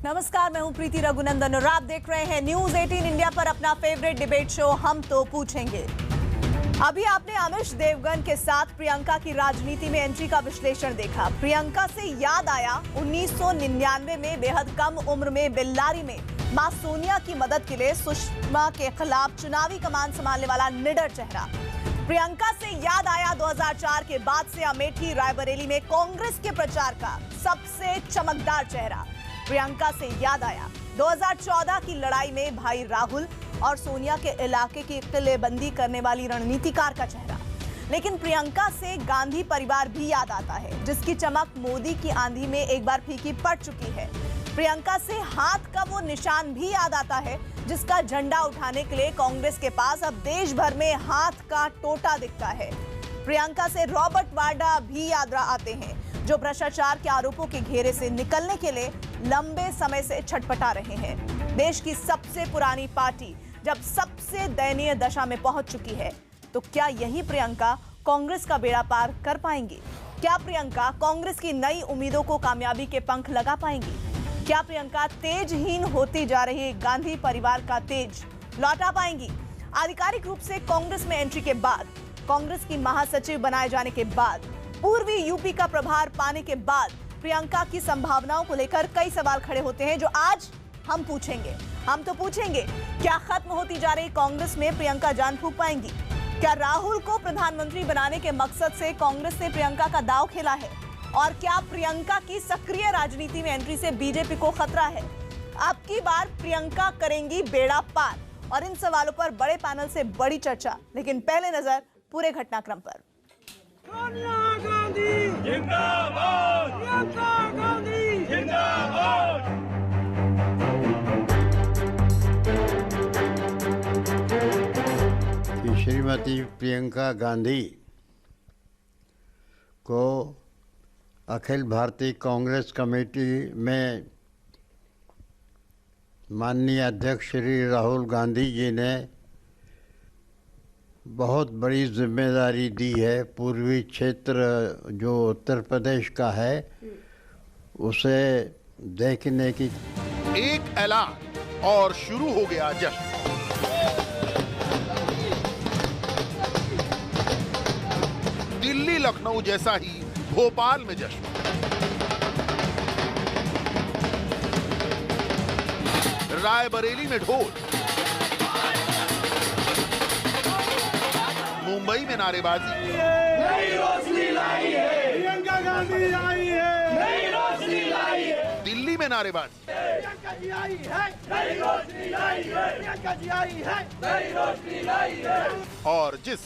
नमस्कार, मैं हूं प्रीति रघुनंदन और आप देख रहे हैं न्यूज 18 इंडिया पर अपना फेवरेट डिबेट शो हम तो पूछेंगे। अभी आपने अमिश देवगन के साथ प्रियंका की राजनीति में एंट्री का विश्लेषण देखा। प्रियंका से याद आया 1999 में बेहद कम उम्र में बेल्लारी में मां सोनिया की मदद के लिए सुषमा के खिलाफ चुनावी कमान संभालने वाला निडर चेहरा। प्रियंका से याद आया 2004 के बाद से अमेठी रायबरेली में कांग्रेस के प्रचार का सबसे चमकदार चेहरा। प्रियंका से याद आया 2014 की लड़ाई में भाई राहुल और सोनिया के इलाके की किलेबंदी करने वाली रणनीतिकार का चेहरा। लेकिन प्रियंका से गांधी परिवार भी याद आता है, जिसकी चमक मोदी की आंधी में एक बार फीकी पड़ चुकी है। प्रियंका से हाथ का वो निशान भी याद आता है, जिसका झंडा उठाने के लिए कांग्रेस के पास अब देश भर में हाथ का टोटा दिखता है। प्रियंका से रॉबर्ट वाड्रा भी याद आते हैं, जो भ्रष्टाचार के आरोपों के घेरे से निकलने के लिए लंबे समय से छटपटा रहे हैं। देश की सबसे पुरानी पार्टी जब सबसे दयनीय दशा में पहुंच चुकी है, तो क्या यही प्रियंका कांग्रेस का बेड़ा पार कर पाएंगी? क्या प्रियंका कांग्रेस की नई उम्मीदों को कामयाबी के पंख लगा पाएंगी? क्या प्रियंका तेजहीन होती जा रही गांधी परिवार का तेज लौटा पाएंगी? आधिकारिक रूप से कांग्रेस में एंट्री के बाद, कांग्रेस की महासचिव बनाए जाने के बाद, पूर्वी यूपी का प्रभार पाने के बाद प्रियंका की संभावनाओं को लेकर कई सवाल खड़े होते हैं, जो आज हम पूछेंगे। हम तो पूछेंगे, क्या खत्म होती जा रही कांग्रेस में प्रियंका जान फूंक पाएंगी? क्या राहुल को प्रधानमंत्री बनाने के मकसद से कांग्रेस ने प्रियंका का दांव खेला है? और क्या प्रियंका की सक्रिय राजनीति में एंट्री से बीजेपी को खतरा है? अब की बार प्रियंका करेंगी बेड़ा पार, और इन सवालों पर बड़े पैनल से बड़ी चर्चा। लेकिन पहले नजर पूरे घटनाक्रम पर। सोनिया गांधी जिंदाबाद, प्रियंका गांधी जिंदाबाद। श्रीमती प्रियंका गांधी को अखिल भारतीय कांग्रेस कमेटी में माननीय अध्यक्ष श्री राहुल गांधी जी ने बहुत बड़ी जिम्मेदारी दी है। पूर्वी क्षेत्र जो उत्तर प्रदेश का है, उसे देखने की एक ऐलान और शुरू हो गया जश्न। दिल्ली लखनऊ जैसा ही भोपाल में जश्न। रायबरेली में ढोल, मुंबई में नारेबाजी, नई रोशनी लाई है, प्रियंका गांधी आई है, नई रोशनी लाई है। दिल्ली में नारेबाजी, प्रियंका जी आई है, नई रोशनी लाई है, प्रियंका जी आई है, नई रोशनी लाई है। और जिस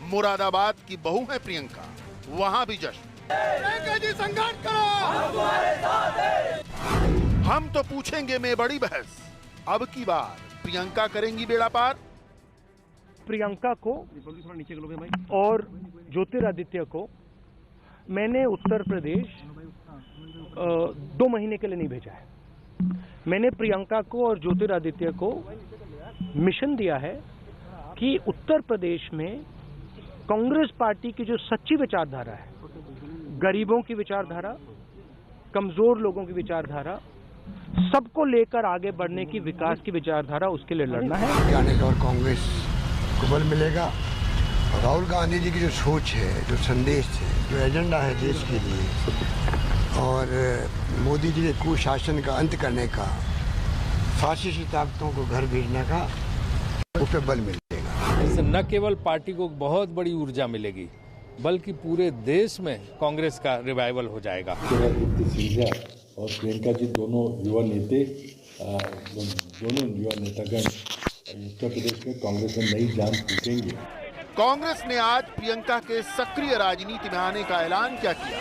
मुरादाबाद की बहू है प्रियंका, वहां भी जश्न। प्रियंका जी संघर्ष करो, हम तुम्हारे साथ हैं। हम तो पूछेंगे में बड़ी बहस। अब की बार प्रियंका करेंगी बेड़ा पार। प्रियंका को और ज्योतिरादित्य को मैंने उत्तर प्रदेश 2 महीने के लिए नहीं भेजा है। मैंने प्रियंका को और ज्योतिरादित्य को मिशन दिया है कि उत्तर प्रदेश में कांग्रेस पार्टी की जो सच्ची विचारधारा है, गरीबों की विचारधारा, कमजोर लोगों की विचारधारा, सबको लेकर आगे बढ़ने की विकास की विचारधारा, उसके लिए लड़ना है। जाने का और कांग्रेस को बल मिलेगा। राहुल गांधी जी की जो सोच है, जो संदेश है, जो एजेंडा है देश के लिए, और मोदी जी के कुशासन का अंत करने का, फासिस्ट ताकतों को घर भेजने का, उस पर बल मिलेगा। इससे न केवल पार्टी को बहुत बड़ी ऊर्जा मिलेगी, बल्कि पूरे देश में कांग्रेस का रिवाइवल हो जाएगा। सिंधिया और प्रियंका जी दोनों युवा नेतागण उत्तर प्रदेश में कांग्रेस में नई जान फूकेंगे। कांग्रेस ने आज प्रियंका के सक्रिय राजनीति में आने का ऐलान क्या किया?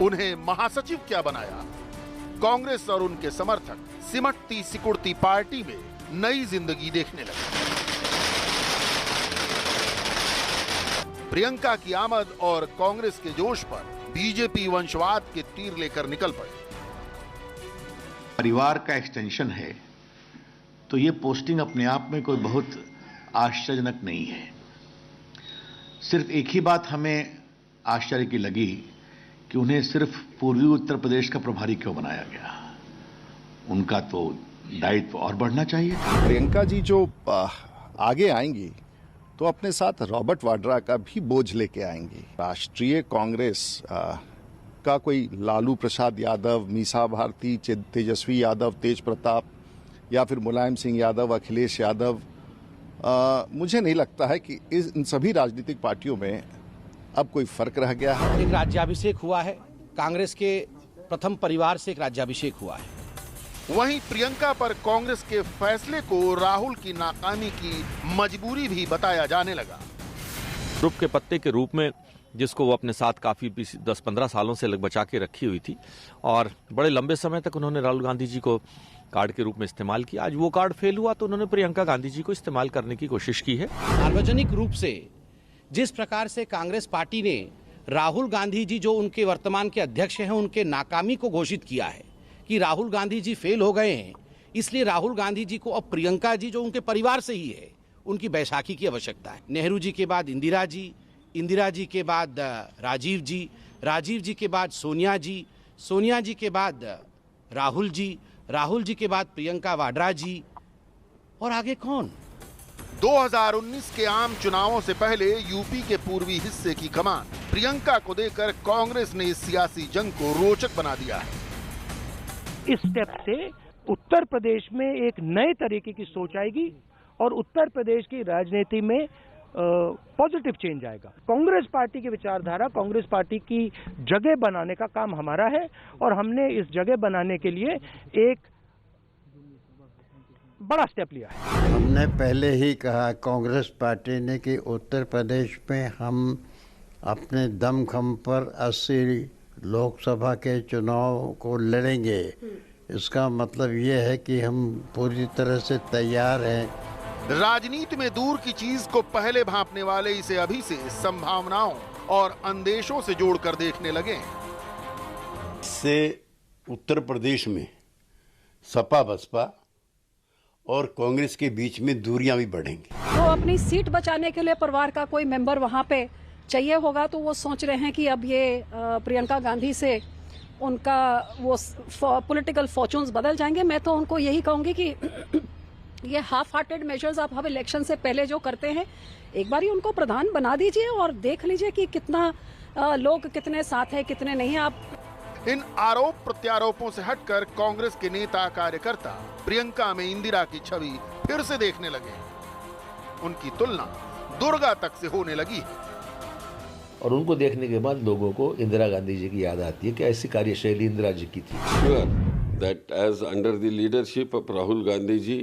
उन्हें महासचिव क्या बनाया? कांग्रेस और उनके समर्थक सिमटती सिकुड़ती पार्टी में नई जिंदगी देखने लगे। प्रियंका की आमद और कांग्रेस के जोश पर बीजेपी वंशवाद के तीर लेकर निकल पड़े। परिवार का एक्सटेंशन है, तो ये पोस्टिंग अपने आप में कोई बहुत आश्चर्यजनक नहीं है। सिर्फ एक ही बात हमें आश्चर्य की लगी कि उन्हें सिर्फ पूर्वी उत्तर प्रदेश का प्रभारी क्यों बनाया गया। उनका तो दायित्व और बढ़ना चाहिए। प्रियंका जी जो आगे आएंगी तो अपने साथ रॉबर्ट वाड्रा का भी बोझ लेके आएंगी। राष्ट्रीय कांग्रेस का कोई लालू प्रसाद यादव, मीसा भारती, तेजस्वी यादव, तेज प्रताप या फिर मुलायम सिंह यादव, अखिलेश यादव, मुझे नहीं लगता है कि इन सभी राजनीतिक पार्टियों में अब कोई फर्क रह गया है। एक राज्याभिषेक हुआ है, कांग्रेस के प्रथम परिवार से एक राज्याभिषेक हुआ है। वहीं प्रियंका पर कांग्रेस के फैसले को राहुल की नाकामी की मजबूरी भी बताया जाने लगा। रुप के पत्ते के रूप में जिसको वो अपने साथ काफी 10-15 सालों से बचा के रखी हुई थी और बड़े लंबे समय तक उन्होंने राहुल गांधी जी को कार्ड के रूप में इस्तेमाल किया। आज वो कार्ड फेल हुआ तो उन्होंने प्रियंका गांधी जी को इस्तेमाल करने की कोशिश की है। सार्वजनिक रूप से जिस प्रकार से कांग्रेस पार्टी ने राहुल गांधी जी जो उनके वर्तमान के अध्यक्ष हैं उनके नाकामी को घोषित किया है कि राहुल गांधी जी फेल हो गए हैं, इसलिए राहुल गांधी जी को अब प्रियंका जी जो उनके परिवार से ही है उनकी बैसाखी की आवश्यकता है। नेहरू जी के बाद इंदिरा जी, इंदिरा जी के बाद राजीव जी, राजीव जी के बाद सोनिया जी, सोनिया जी के बाद राहुल जी, राहुल जी के बाद प्रियंका वाड्रा जी, और आगे कौन? 2019 के आम चुनावों से पहले यूपी के पूर्वी हिस्से की कमान प्रियंका को देकर कांग्रेस ने इस सियासी जंग को रोचक बना दिया है। इस स्टेप से उत्तर प्रदेश में एक नए तरीके की सोच आएगी और उत्तर प्रदेश की राजनीति में पॉजिटिव चेंज आएगा। कांग्रेस पार्टी की विचारधारा, कांग्रेस पार्टी की जगह बनाने का काम हमारा है और हमने इस जगह बनाने के लिए एक बड़ा स्टेप लिया है। हमने पहले ही कहा कांग्रेस पार्टी ने कि उत्तर प्रदेश में हम अपने दमखम पर 80 लोकसभा के चुनाव को लड़ेंगे। इसका मतलब ये है कि हम पूरी तरह से तैयार हैं। राजनीति में दूर की चीज को पहले भांपने वाले इसे अभी से संभावनाओं और अंदेशों से जोड़कर देखने लगे। इससे उत्तर प्रदेश में सपा बसपा और कांग्रेस के बीच में दूरियां भी बढ़ेंगी। तो अपनी सीट बचाने के लिए परिवार का कोई मेंबर वहां पे चाहिए होगा तो वो सोच रहे हैं कि अब ये प्रियंका गांधी से उनका वो पॉलिटिकल फॉर्चून्स बदल जाएंगे। मैं तो उनको यही कहूंगी कि ये हाफ हार्टेड मेजर्स आप अब इलेक्शन से पहले जो करते हैं एक बार ही उनको प्रधान बना दीजिए और देख लीजिए कि कितना लोग कितने साथ हैं कितने नहीं। आप इन आरोप प्रत्यारोपों से हटकर कांग्रेस के नेता कार्यकर्ता प्रियंका में इंदिरा की छवि फिर से देखने लगे। उनकी तुलना दुर्गा तक से होने लगी और उनको देखने के बाद लोगों को इंदिरा गांधी जी की याद आती है कि ऐसी कार्यशैली इंदिरा जी की थी। Sure that as under the leadership of Rahul Gandhi ji,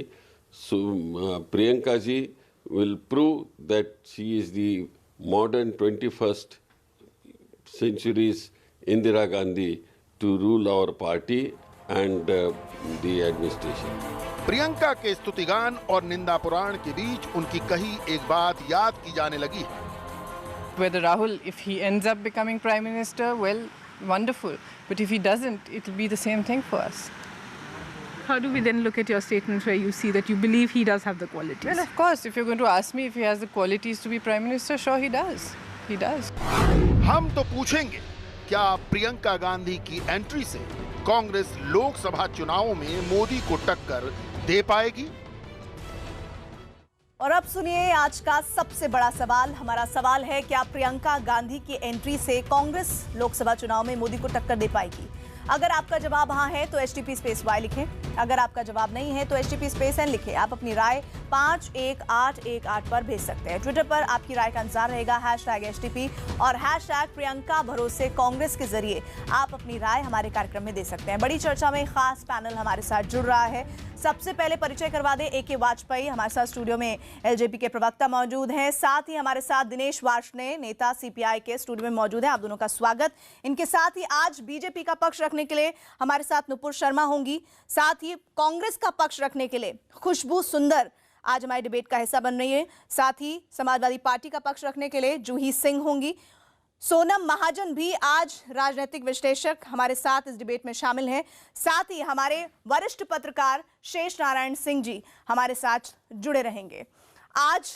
Priyanka ji will prove that she is the modern 21st century's Indira Gandhi to rule our party and the administration. Priyanka के स्तुतिगान और निंदा पुराण के बीच उनकी कही एक बात याद की जाने लगी है। Whether Rahul, if he ends up becoming Prime Minister, well, wonderful. But if he doesn't, it will be the same thing for us. How do we then look at your statements where you see that you believe he does have the qualities? Well, of course, if you're going to ask me if he has the qualities to be Prime Minister, sure he does. He does. हम तो पूछेंगे, क्या प्रियंका गांधी की entry से कांग्रेस लोकसभा चुनावों में मोदी को टक्कर दे पाएगी? और अब सुनिए आज का सबसे बड़ा सवाल। हमारा सवाल है, क्या प्रियंका गांधी की एंट्री से कांग्रेस लोकसभा चुनाव में मोदी को टक्कर दे पाएगी? अगर आपका जवाब हाँ है तो HTP स्पेस Y लिखें। अगर आपका जवाब नहीं है तो HTP स्पेस N लिखें। आप अपनी राय 51818 पर भेज सकते हैं। ट्विटर पर आपकी राय का इंतजार रहेगा, #HTP और #प्रियंका भरोसे कांग्रेस के जरिए आप अपनी राय हमारे कार्यक्रम में दे सकते हैं। बड़ी चर्चा में खास पैनल हमारे साथ जुड़ रहा है। सबसे पहले परिचय करवा दें, AK वाजपेयी हमारे साथ स्टूडियो में LJP के प्रवक्ता मौजूद हैं। साथ ही हमारे साथ दिनेश वार्ष्णेय नेता CPI के स्टूडियो में मौजूद हैं। आप दोनों का स्वागत। इनके साथ ही आज BJP का पक्ष रखने के लिए हमारे साथ नुपुर शर्मा होंगी। साथ ही कांग्रेस का पक्ष रखने के लिए खुशबू सुंदर आज हमारी डिबेट का हिस्सा बन रही है। साथ ही समाजवादी पार्टी का पक्ष रखने के लिए जूही सिंह होंगी। सोनम महाजन भी आज राजनीतिक विश्लेषक हमारे साथ इस डिबेट में शामिल हैं। साथ ही हमारे वरिष्ठ पत्रकार शेष नारायण सिंह जी हमारे साथ जुड़े रहेंगे। आज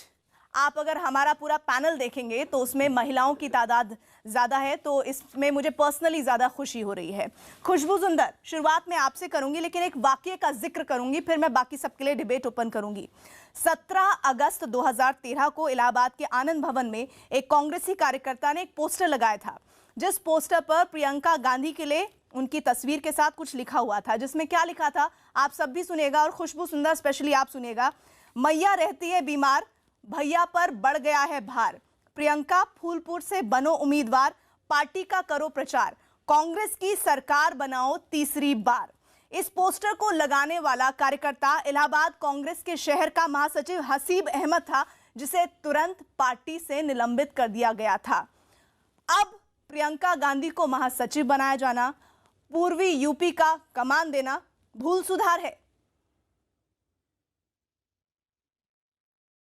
आप अगर हमारा पूरा पैनल देखेंगे तो उसमें महिलाओं की तादाद ज्यादा है, तो इसमें मुझे पर्सनली ज्यादा खुशी हो रही है। खुशबू सुंदर, शुरुआत में आपसे करूंगी, लेकिन एक वाकये का जिक्र करूंगी, फिर मैं बाकी सबके लिए डिबेट ओपन करूंगी। 17 अगस्त 2013 को इलाहाबाद के आनंद भवन में एक कांग्रेसी कार्यकर्ता ने एक पोस्टर लगाया था, जिस पोस्टर पर प्रियंका गांधी के लिए उनकी तस्वीर के साथ कुछ लिखा हुआ था, जिसमें क्या लिखा था आप सब भी सुनिएगा, और खुशबू सुंदर स्पेशली आप सुनिएगा। मैया रहती है बीमार, भैया पर बढ़ गया है भार, प्रियंका फूलपुर से बनो उम्मीदवार, पार्टी का करो प्रचार, कांग्रेस की सरकार बनाओ तीसरी बार। इस पोस्टर को लगाने वाला कार्यकर्ता इलाहाबाद कांग्रेस के शहर का महासचिव हसीब अहमद था, जिसे तुरंत पार्टी से निलंबित कर दिया गया था। अब प्रियंका गांधी को महासचिव बनाया जाना, पूर्वी यूपी का कमान देना भूल सुधार है?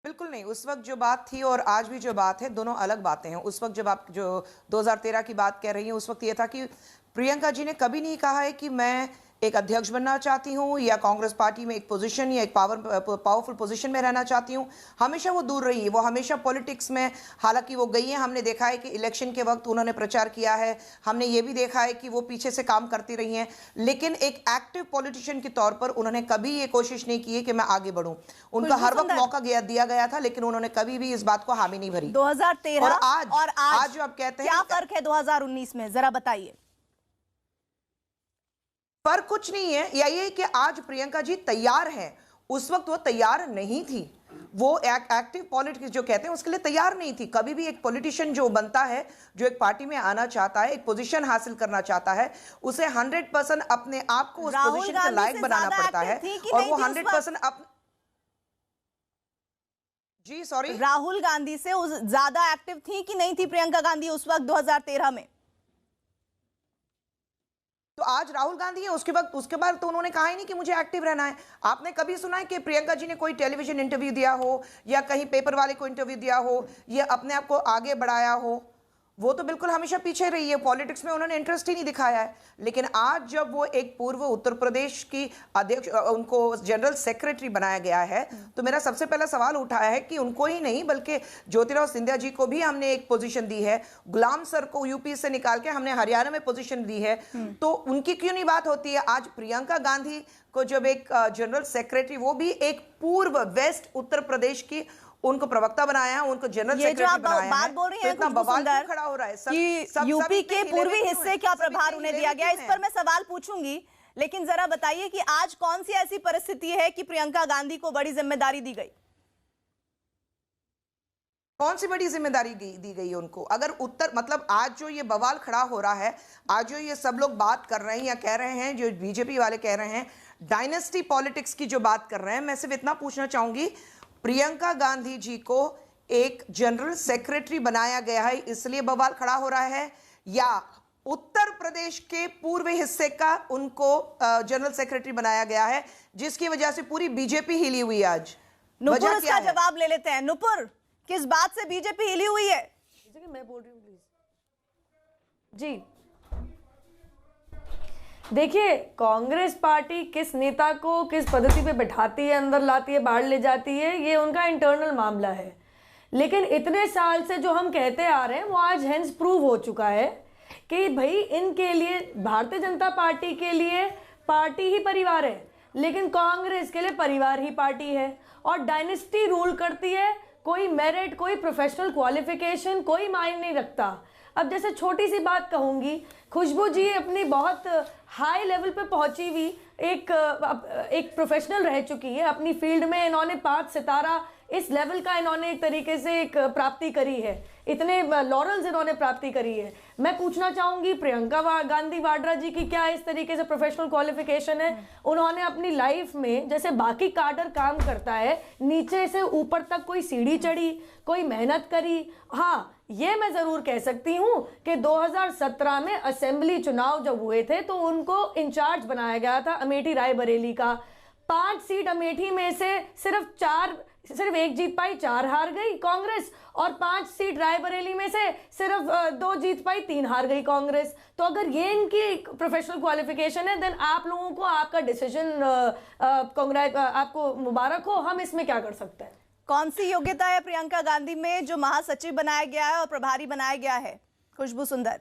बिल्कुल नहीं। उस वक्त जो बात थी और आज भी जो बात है, दोनों अलग बातें हैं। उस वक्त जब आप जो 2013 की बात कह रही हैं, उस वक्त ये था कि प्रियंका जी ने कभी नहीं कहा है कि मैं एक अध्यक्ष बनना चाहती हूँ या कांग्रेस पार्टी में एक पोजीशन या एक पावरफुल पोजीशन में रहना चाहती हूँ। हमेशा वो दूर रही है, वो हमेशा पॉलिटिक्स में, हालांकि वो गई हैं, हमने देखा है कि इलेक्शन के वक्त उन्होंने प्रचार किया है, हमने ये भी देखा है कि वो पीछे से काम करती रही हैं, लेकिन एक एक्टिव पॉलिटिशियन के तौर पर उन्होंने कभी ये कोशिश नहीं की है कि मैं आगे बढ़ूं। उनका हर वक्त मौका दिया गया था, लेकिन उन्होंने कभी भी इस बात को हामी नहीं भरी। 2013 और आज जो आप कहते हैं, क्या फर्क है 2019 में, जरा बताइए। फर्क कुछ नहीं है, यही है कि आज प्रियंका जी तैयार हैं, उस वक्त वो तैयार नहीं थी। वो एक्टिव पॉलिटिक्स जो कहते हैं उसके लिए तैयार नहीं थी। कभी भी एक पॉलिटिशियन जो बनता है, जो एक पार्टी में आना चाहता है, एक पोजीशन हासिल करना चाहता है, उसे 100% अपने आप को उस पोजीशन के लायक बनाना पड़ता है, और वो 100% जी सॉरी, राहुल गांधी से ज्यादा एक्टिव थी कि नहीं थी प्रियंका गांधी उस वक्त 2013 में? तो आज राहुल गांधी है, उसके बाद तो उन्होंने कहा ही नहीं कि मुझे एक्टिव रहना है। आपने कभी सुना है कि प्रियंका जी ने कोई टेलीविजन इंटरव्यू दिया हो या कहीं पेपर वाले को इंटरव्यू दिया हो या अपने आप को आगे बढ़ाया हो? वो तो बिल्कुल हमेशा पीछे रही है, पॉलिटिक्स में उन्होंने इंटरेस्ट ही नहीं दिखाया है। लेकिन आज जब वो एक पूर्व उत्तर प्रदेश की अध्यक्ष, उनको जनरल सेक्रेटरी बनाया गया है, तो मेरा सबसे पहला सवाल उठाया है कि उनको ही नहीं बल्कि ज्योतिराव सिंधिया जी को भी हमने एक पोजीशन दी है, गुलाम सर को यूपी से निकाल के हमने हरियाणा में पोजीशन दी है, तो उनकी क्यों नहीं बात होती है? आज प्रियंका गांधी को जब एक जनरल सेक्रेटरी, वो भी एक पूर्व वेस्ट उत्तर प्रदेश की, उनको प्रवक्ता बनाया है, उनको जनरल सेक्रेटरी बनाया है, बोल रही तो इतना बवाल क्यों खड़ा हो रहा है? कि यूपी के पूर्वी हिस्से क्या प्रभार उन्हें दिया गया, इस पर मैं सवाल पूछूंगी, लेकिन जरा बताइए कि आज कौन सी ऐसी परिस्थिति है कि प्रियंका गांधी को बड़ी जिम्मेदारी दी गई? कौन सी बड़ी जिम्मेदारी दी गई उनको? अगर उत्तर, मतलब आज जो ये बवाल खड़ा हो रहा है, आज जो ये सब लोग बात कर रहे हैं या कह रहे हैं, जो बीजेपी वाले कह रहे हैं, डायनेस्टी पॉलिटिक्स की जो बात कर रहे हैं, मैं सिर्फ इतना पूछना चाहूंगी, प्रियंका गांधी जी को एक जनरल सेक्रेटरी बनाया गया है इसलिए बवाल खड़ा हो रहा है, या उत्तर प्रदेश के पूर्व हिस्से का उनको जनरल सेक्रेटरी बनाया गया है जिसकी वजह से पूरी बीजेपी हिली हुई है? आज नुपुर इसका जवाब ले लेते हैं। नुपुर, किस बात से बीजेपी हिली हुई है? मैं बोल रही हूँ प्लीज जी। देखिए, कांग्रेस पार्टी किस नेता को किस पद्धति पे बैठाती है, अंदर लाती है, बाहर ले जाती है, ये उनका इंटरनल मामला है। लेकिन इतने साल से जो हम कहते आ रहे हैं वो आज हेंस प्रूव हो चुका है कि भाई इनके लिए, भारतीय जनता पार्टी के लिए पार्टी ही परिवार है, लेकिन कांग्रेस के लिए परिवार ही पार्टी है, और डायनेस्टी रूल करती है। कोई मेरिट, कोई प्रोफेशनल क्वालिफिकेशन कोई मायने नहीं रखता। अब जैसे छोटी सी बात कहूँगी, खुशबू जी अपनी बहुत हाई लेवल पे पहुंची हुई एक प्रोफेशनल रह चुकी है अपनी फील्ड में। इन्होंने 5 सितारा इस लेवल का इन्होंने एक तरीके से एक प्राप्ति करी है, इतने लॉरल्स इन्होंने प्राप्ति करी है। मैं पूछना चाहूंगी प्रियंका गांधी वाड्रा जी की क्या इस तरीके से प्रोफेशनल क्वालिफिकेशन है? उन्होंने अपनी लाइफ में जैसे बाकी काडर काम करता है, नीचे से ऊपर तक कोई सीढ़ी चढ़ी, कोई मेहनत करी। हाँ, ये मैं जरूर कह सकती हूँ कि 2017 में असेंबली चुनाव जब हुए थे तो उनको इंचार्ज बनाया गया था अमेठी रायबरेली का। 5 सीट अमेठी में से सिर्फ 1 जीत पाई, 4 हार गई कांग्रेस, और 5 सीट रायबरेली में से सिर्फ 2 जीत पाई, 3 हार गई कांग्रेस। तो अगर ये इनकी प्रोफेशनल क्वालिफिकेशन है, देन आप लोगों को आपका डिसीजन, आपको मुबारक हो, हम इसमें क्या कर सकते हैं? कौन सी योग्यता है प्रियंका गांधी में जो महासचिव बनाया गया है और प्रभारी बनाया गया है? खुशबू सुंदर।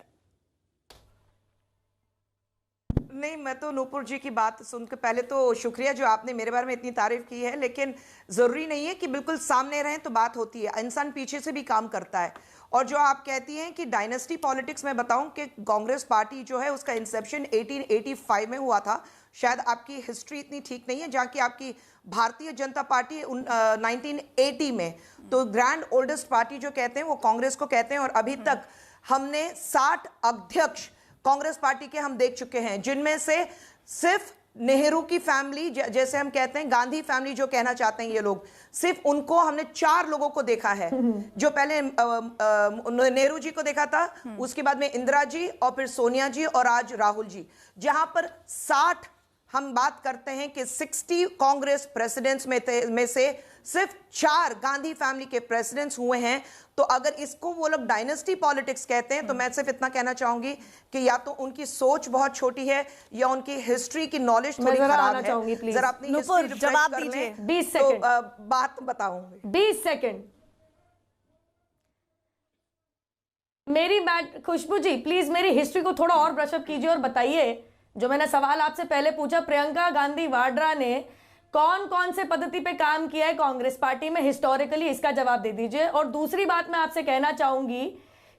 नहीं, मैं तो नूपुर जी की बात सुनकर पहले तो शुक्रिया जो आपने मेरे बारे में इतनी तारीफ की है, लेकिन ज़रूरी नहीं है कि बिल्कुल सामने रहें तो बात होती है, इंसान पीछे से भी काम करता है। और जो आप कहती हैं कि डायनेस्टी पॉलिटिक्स, में बताऊं कि कांग्रेस पार्टी जो है उसका इंसेप्शन 1885 में हुआ था। शायद आपकी हिस्ट्री इतनी ठीक नहीं है, जहाँ की आपकी भारतीय जनता पार्टी 1980 में, तो ग्रैंड ओल्डेस्ट पार्टी जो कहते हैं वो कांग्रेस को कहते हैं। और अभी तक हमने 60 अध्यक्ष कांग्रेस पार्टी के हम देख चुके हैं, जिनमें से सिर्फ नेहरू की फैमिली, जैसे हम कहते हैं गांधी फैमिली जो कहना चाहते हैं ये लोग, सिर्फ उनको हमने 4 लोगों को देखा है। जो पहले नेहरू जी को देखा था, उसके बाद में इंदिरा जी और फिर सोनिया जी और आज राहुल जी। जहां पर 60 हम बात करते हैं कि 60 कांग्रेस प्रेसिडेंट्स में से सिर्फ 4 गांधी फैमिली के प्रेसिडेंट्स हुए हैं। तो अगर इसको वो लोग डायनेस्टी पॉलिटिक्स कहते हैं तो मैं सिर्फ इतना कहना चाहूंगी कि या तो उनकी सोच बहुत छोटी है या उनकी हिस्ट्री की नॉलेज थोड़ी खराब है। जरा अपनी हिस्ट्री जवाब दीजिए। 20 सेकंड तो बात बताऊंगी। 20 सेकंड मेरी बात। खुशबू जी प्लीज मेरी हिस्ट्री को थोड़ा और ब्रशअप कीजिए और बताइए, जो मैंने सवाल आपसे पहले पूछा, प्रियंका गांधी वाड्रा ने कौन कौन से पद्धति पे काम किया है कांग्रेस पार्टी में हिस्टोरिकली, इसका जवाब दे दीजिए। और दूसरी बात मैं आपसे कहना चाहूंगी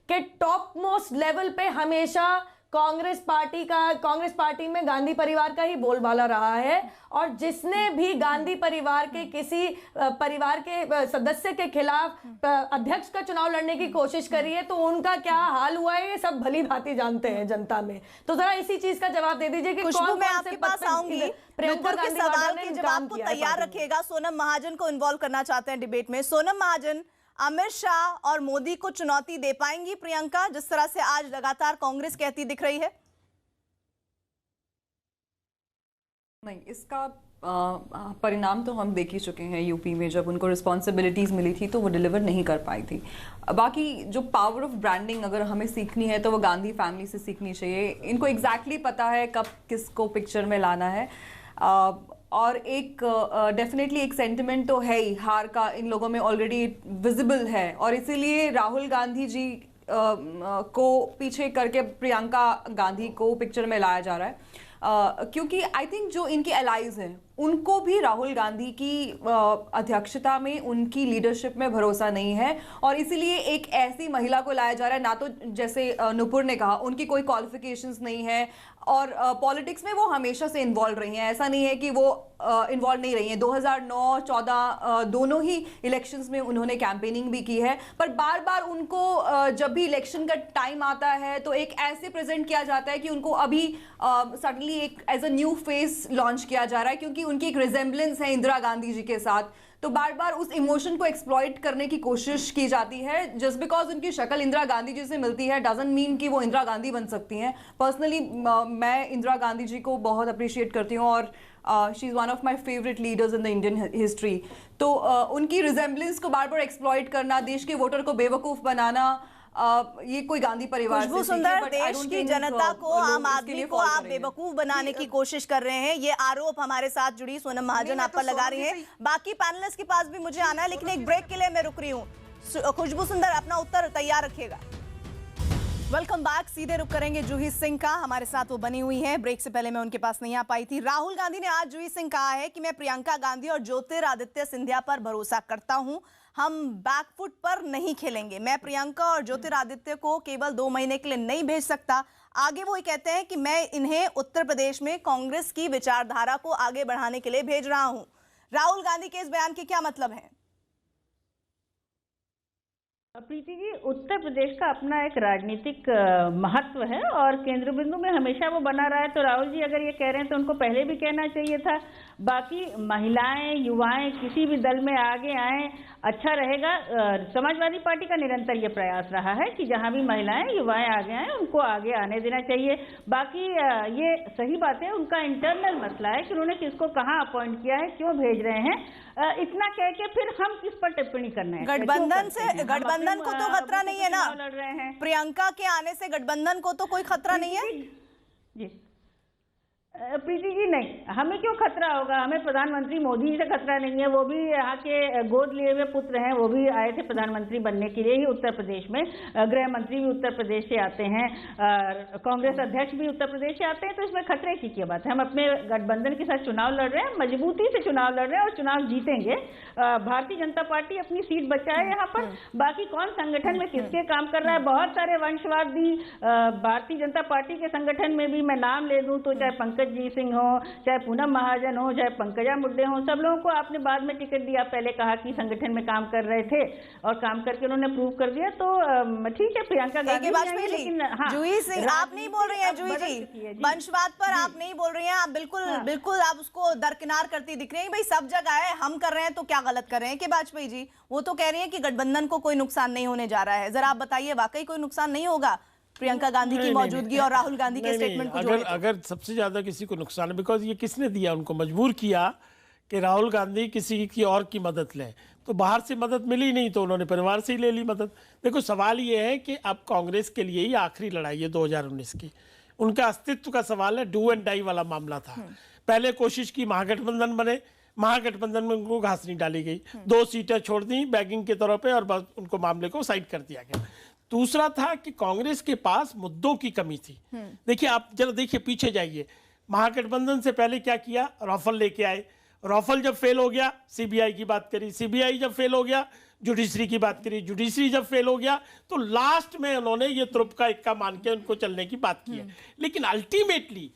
कि टॉप मोस्ट लेवल पे हमेशा कांग्रेस पार्टी में गांधी परिवार का ही बोलबाला रहा है। और जिसने भी गांधी परिवार के किसी परिवार के सदस्य के खिलाफ अध्यक्ष का चुनाव लड़ने की कोशिश करी है तो उनका क्या हाल हुआ है ये सब भली भांति जानते हैं जनता में। तो जरा इसी चीज का जवाब दे दीजिए कि खुशबू, मैं आपके पास आऊंगी। नूपुर के सवाल के जवाब को तैयार रखिएगा। सोनम महाजन को इन्वॉल्व करना चाहते हैं डिबेट में। सोनम महाजन, अमित शाह और मोदी को चुनौती दे पाएंगी प्रियंका, जिस तरह से आज लगातार कांग्रेस कहती दिख रही है? नहीं, इसका परिणाम तो हम देख ही चुके हैं। यूपी में जब उनको रिस्पॉन्सिबिलिटीज मिली थी तो वो डिलीवर नहीं कर पाई थी। बाकी जो पावर ऑफ ब्रांडिंग अगर हमें सीखनी है तो वो गांधी फैमिली से सीखनी चाहिए। इनको एग्जैक्टली पता है कब किसको पिक्चर में लाना है। और एक डेफिनेटली एक सेंटिमेंट तो है ही, हार का इन लोगों में ऑलरेडी विजिबल है। और इसीलिए राहुल गांधी जी को पीछे करके प्रियंका गांधी को पिक्चर में लाया जा रहा है। क्योंकि आई थिंक जो इनके एलाइज हैं उनको भी राहुल गांधी की अध्यक्षता में, उनकी लीडरशिप में भरोसा नहीं है। और इसीलिए एक ऐसी महिला को लाया जा रहा है, ना तो जैसे नुपुर ने कहा उनकी कोई क्वालिफिकेशंस नहीं है और पॉलिटिक्स में वो हमेशा से इन्वॉल्व रही हैं। ऐसा नहीं है कि वो इन्वॉल्व नहीं रही हैं। 2009-14 दोनों ही इलेक्शंस में उन्होंने कैंपेनिंग भी की है। पर बार बार उनको जब भी इलेक्शन का टाइम आता है तो एक ऐसे प्रेजेंट किया जाता है कि उनको अभी सडनली एक as a new face launch किया जा रहा है, क्योंकि उनकी एक रिजेम्बलेंस है इंदिरा गांधी जी के साथ। तो बार बार उस इमोशन को एक्सप्लॉइट करने की कोशिश की जाती है। जस्ट बिकॉज उनकी शक्ल इंदिरा गांधी जी से मिलती है डजंट मीन कि वो इंदिरा गांधी बन सकती हैं। पर्सनली मैं इंदिरा गांधी जी को बहुत अप्रिशिएट करती हूँ और she is one of my favourite leaders in the Indian history. तो उनकी रिजेम्बलेंस को बार बार एक्सप्लॉइट करना, देश के वोटर को बेवकूफ़ बनाना, ये कोई गांधी परिवार से खुशबू सुंदर, देश की जनता को, आम आदमी को आप बेवकूफ बनाने की कोशिश कर रहे हैं, ये आरोप हमारे साथ जुड़ी सोनम महाजन आप पर लगा रही हैं। बाकी पैनलिस्ट के पास भी मुझे आना है, लेकिन एक ब्रेक के लिए मैं रुक रही हूँ। खुशबू सुंदर अपना उत्तर तैयार रखिएगा। Welcome back. सीधे रुक करेंगे जूही सिंह का, हमारे साथ वो बनी हुई हैं। ब्रेक से पहले मैं उनके पास नहीं आ पाई थी। राहुल गांधी ने आज जूही सिंह कहा है कि मैं प्रियंका गांधी और ज्योतिरादित्य सिंधिया पर भरोसा करता हूं, हम बैकफुट पर नहीं खेलेंगे। मैं प्रियंका और ज्योतिरादित्य को केवल 2 महीने के लिए नहीं भेज सकता। आगे वो कहते हैं कि मैं इन्हें उत्तर प्रदेश में कांग्रेस की विचारधारा को आगे बढ़ाने के लिए भेज रहा हूं। राहुल गांधी के इस बयान के क्या मतलब है? प्रीति जी, उत्तर प्रदेश का अपना एक राजनीतिक महत्व है और केंद्र बिंदु में हमेशा वो बना रहा है। तो राहुल जी अगर ये कह रहे हैं तो उनको पहले भी कहना चाहिए था। बाकी महिलाएं, युवाएं किसी भी दल में आगे आए अच्छा रहेगा। समाजवादी पार्टी का निरंतर ये प्रयास रहा है कि जहां भी महिलाएं, युवाएं आगे आए उनको आगे आने देना चाहिए। बाकी ये सही बात है, उनका इंटरनल मसला है कि उन्होंने किसको कहाँ अपॉइंट किया है, क्यों भेज रहे हैं। इतना कह के फिर हम किस पर टिप्पणी करना है? गठबंधन को तो खतरा नहीं है ना, लड़ रहे हैं। प्रियंका के आने से गठबंधन को तो कोई खतरा नहीं है जी। प्रीति जी नहीं, हमें क्यों खतरा होगा? हमें प्रधानमंत्री मोदी जी से खतरा नहीं है। वो भी यहाँ के गोद लिए हुए पुत्र हैं, वो भी आए थे प्रधानमंत्री बनने के लिए ही उत्तर प्रदेश में। गृह मंत्री भी उत्तर प्रदेश से आते हैं, कांग्रेस अध्यक्ष भी उत्तर प्रदेश से आते हैं, तो इसमें खतरे की क्या बात है? हम अपने गठबंधन के साथ चुनाव लड़ रहे हैं, मजबूती से चुनाव लड़ रहे हैं और चुनाव जीतेंगे। भारतीय जनता पार्टी अपनी सीट बचाए यहाँ पर। बाकी कौन संगठन में किसके काम कर रहा है? बहुत सारे वंशवादी भारतीय जनता पार्टी के संगठन में भी मैं नाम ले दूं तो चाहे पंकज जी सिंह हो, चाहे पूनम महाजन हो, चाहे पंकजा मुंडे हो, सब लोगों को आपने बाद में टिकट दिया। पहले कहा कि संगठन में काम कर रहे थे और काम करके उन्होंने प्रूव कर दिया। तो ठीक है, प्रियंका गांधी वाजपेयी, लेकिन जूही सिंह आप नहीं बोल रही हैं। जूही जी, वंशवाद पर आप नहीं बोल रही हैं, आप बिल्कुल आप उसको दरकिनार करती दिख रही हैं। भाई सब जगह है, हम कर रहे हैं तो क्या गलत कर रहे हैं? कि वाजपेयी जी वो तो कह रही है कि गठबंधन को कोई नुकसान नहीं होने जा रहा है। जरा आप बताइए, वाकई कोई नुकसान नहीं होगा प्रियंका गांधी की मौजूदगी और राहुल गांधी के स्टेटमेंट को जोड़े? अगर सबसे ज्यादा किसी को नुकसान है, बिकॉज ये किसने दिया, उनको मजबूर किया कि राहुल गांधी किसी की और की मदद लें, तो बाहर से मदद मिली नहीं तो उन्होंने परिवार से ही ले ली मदद। देखो सवाल ये है कि अब कांग्रेस के लिए ही आखिरी लड़ाई है 2019 की, उनका अस्तित्व का सवाल है। डू एंड डाई वाला मामला था। पहले कोशिश की महागठबंधन बने, महागठबंधन में उनको घास नहीं डाली गई, 2 सीटें छोड़ दी बैगिंग के तौर पे और बस उनको मामले को साइड कर दिया गया। दूसरा था कि कांग्रेस के पास मुद्दों की कमी थी। देखिए आप जरा देखिए पीछे जाइए, महागठबंधन से पहले क्या किया, राफेल लेके आए, राफेल जब फेल हो गया सीबीआई की बात करी, सीबीआई जब फेल हो गया जुडिशरी की बात करी, जुडिशरी जब फेल हो गया तो लास्ट में उन्होंने ये त्रुप का इक्का मान के उनको चलने की बात की है। लेकिन अल्टीमेटली